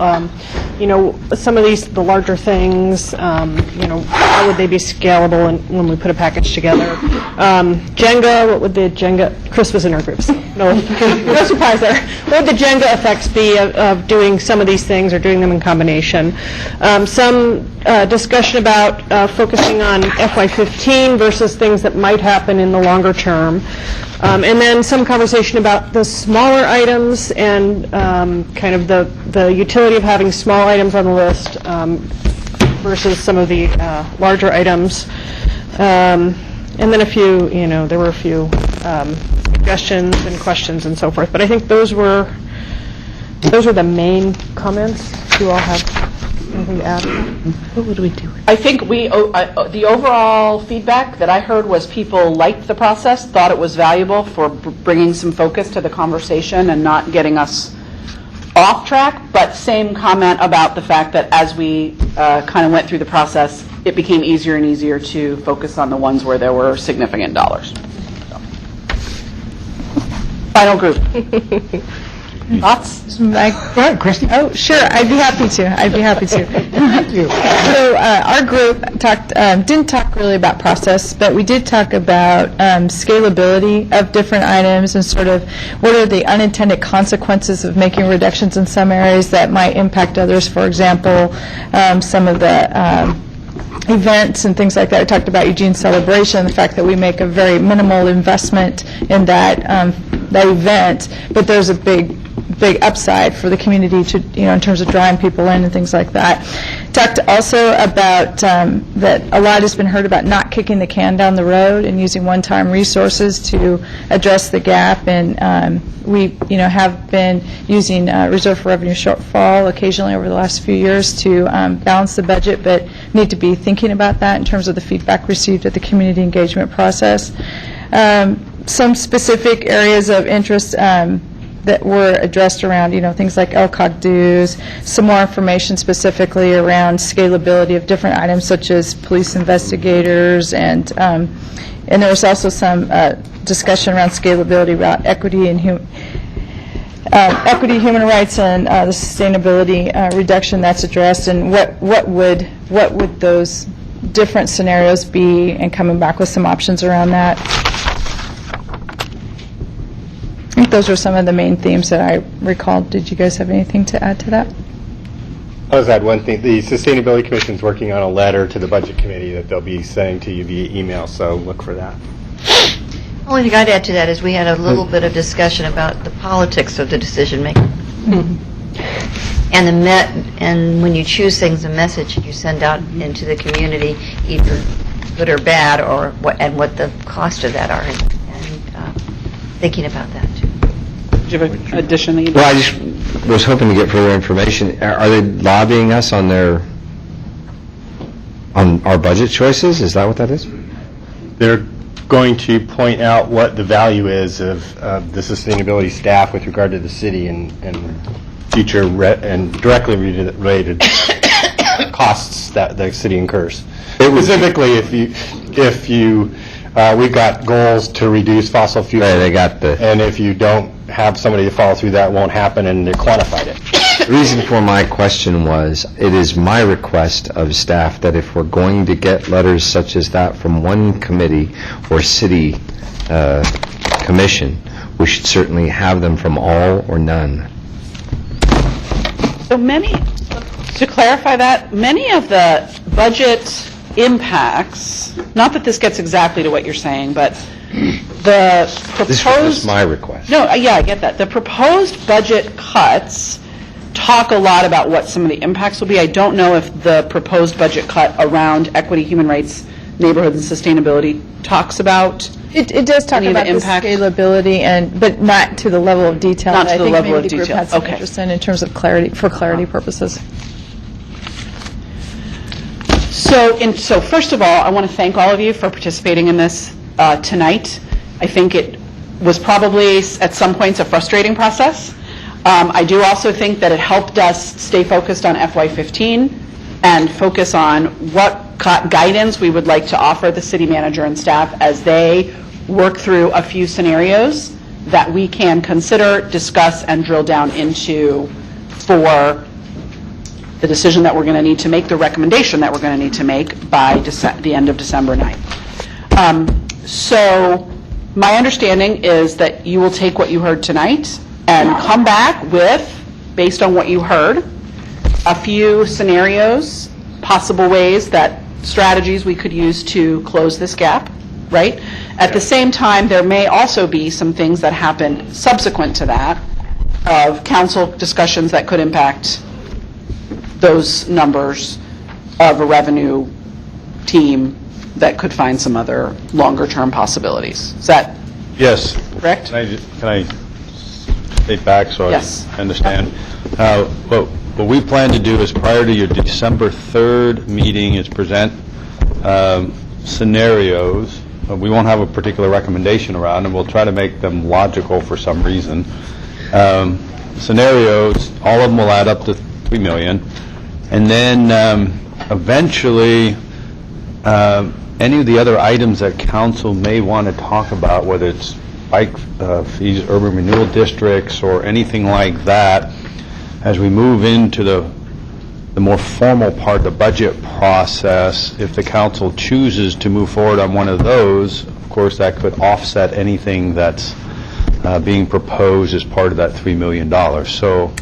some of the larger things, how would they be scalable when we put a package together? Jenga, what would the Jenga, Chris was in our groups, no surprise there. What would the Jenga effects be of doing some of these things or doing them in combination? Some discussion about focusing on FY15 versus things that might happen in the longer term. And then some conversation about the smaller items and kind of the utility of having small items on the list versus some of the larger items. And then a few, there were a few suggestions and questions and so forth. But I think those were the main comments. Do you all have anything to add? What would we do? I think the overall feedback that I heard was people liked the process, thought it was valuable for bringing some focus to the conversation and not getting us off track, but same comment about the fact that as we kind of went through the process, it became easier and easier to focus on the ones where there were significant dollars. So. Final group. Thoughts? Go ahead, Christy. Oh, sure. I'd be happy to. Thank you. So our group didn't talk really about process, but we did talk about scalability of different items and sort of what are the unintended consequences of making reductions in some areas that might impact others. For example, some of the events and things like that. I talked about Eugene's celebration, the fact that we make a very minimal investment in that event, but there's a big upside for the community to, in terms of drawing people in and things like that. Talked also about that a lot has been heard about not kicking the can down the road and using one-time resources to address the gap, and we, have been using reserve for revenue shortfall occasionally over the last few years to balance the budget, but need to be thinking about that in terms of the feedback received at the community engagement process. Some specific areas of interest that were addressed around, things like LCOG dues, some more information specifically around scalability of different items such as police investigators, and there was also some discussion around scalability about equity and human rights, and the sustainability reduction that's addressed, and what would those different scenarios be, and coming back with some options around that. I think those are some of the main themes that I recalled. Did you guys have anything to add to that? I'll just add one thing. The Sustainability Commission is working on a letter to the Budget Committee that they'll be sending to you via email, so look for that. The only thing I'd add to that is we had a little bit of discussion about the politics of the decision making. And when you choose things, the message you send out into the community, either good or bad, or what the cost of that are, and thinking about that too. Do you have an addition that you'd Well, I just was hoping to get further information. Are they lobbying us on our budget choices? Is that what that is? They're going to point out what the value is of the sustainability staff with regard to the city and future and directly related costs that the city incurs. Specifically, if you we've got goals to reduce fossil fuels. Right, they got and if you don't have somebody to follow through, that won't happen, and they quantified it. The reason for my question was, it is my request of staff that if we're going to get letters such as that from one committee or city commission, we should certainly have them from all or none. So many, to clarify that, many of the budget impacts, not that this gets exactly to what you're saying, but the proposed... This was just my request. No, yeah, I get that. The proposed budget cuts talk a lot about what some of the impacts will be. I don't know if the proposed budget cut around equity, human rights, neighborhoods, and sustainability talks about It does talk any of the about the impact? scalability, but not to the level of detail. Not to that the I think level maybe of the group detail. had some Okay. interest in terms of clarity, for clarity purposes. So first of all, I want to thank all of you for participating in this tonight. I think it was probably at some points a frustrating process. I do also think that it helped us stay focused on FY15 and focus on what guidance we would like to offer the city manager and staff as they work through a few scenarios that we can consider, discuss, and drill down into for the decision that we're going to need to make, the recommendation that we're going to need to make by the end of December 9th. So my understanding is that you will take what you heard tonight and come back with, based on what you heard, a few scenarios, possible ways that strategies we could use to close this gap, right? At the same time, there may also be some things that happen subsequent to that of council discussions that could impact those numbers of a revenue team that could find some other longer-term possibilities. Is that Yes. correct? Can I state back so Yes. I understand? What we plan to do is prior to your December 3rd meeting is present scenarios. We won't have a particular recommendation around them. We'll try to make them logical for some reason. Scenarios, all of them will add up to $3 million. And then eventually, any of the other items that council may want to talk about, whether it's bike fees, urban renewal districts, or anything like that, as we move into the more formal part of the budget process, if the council chooses to move forward on one of those, of course, that could offset anything that's being proposed as part of that $3 million. So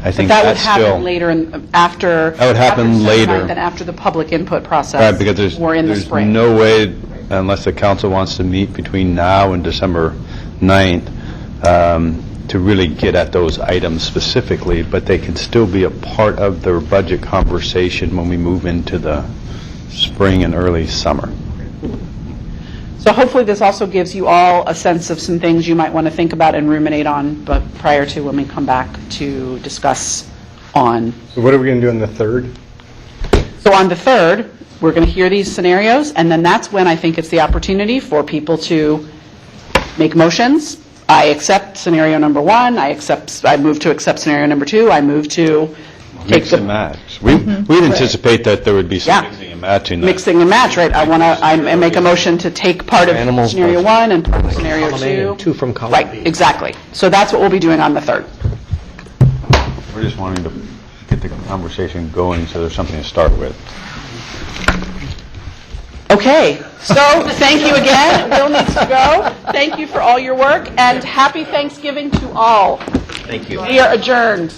I think That would that's still... happen later, after... That would happen after December later. 9th and after the public input process. Right, because Or in the there's spring. no way, unless the council wants to meet between now and December 9th, to really get at those items specifically, but they can still be a part of their budget conversation when we move into the spring and early summer. So hopefully this also gives you all a sense of some things you might want to think about and ruminate on, but prior to when we come back to discuss on. So what are we going to do on the 3rd? So on the 3rd, we're going to hear these scenarios, and then that's when I think it's the opportunity for people to make motions. I accept scenario number 1. I move to accept scenario number 2. I move to take Mix and match. We'd anticipate that there would be some Yeah. mixing and matching. that- mixing and match, right? I make a motion to take part of scenario 1 and part of scenario 2. Two from column Right, B. exactly. So that's what we'll be doing on the 3rd. We're just wanting to get the conversation going so there's something to start with. Okay, so thank you again. Bill needs to go. Thank you for all your work, and happy Thanksgiving to all. Thank you. We are adjourned.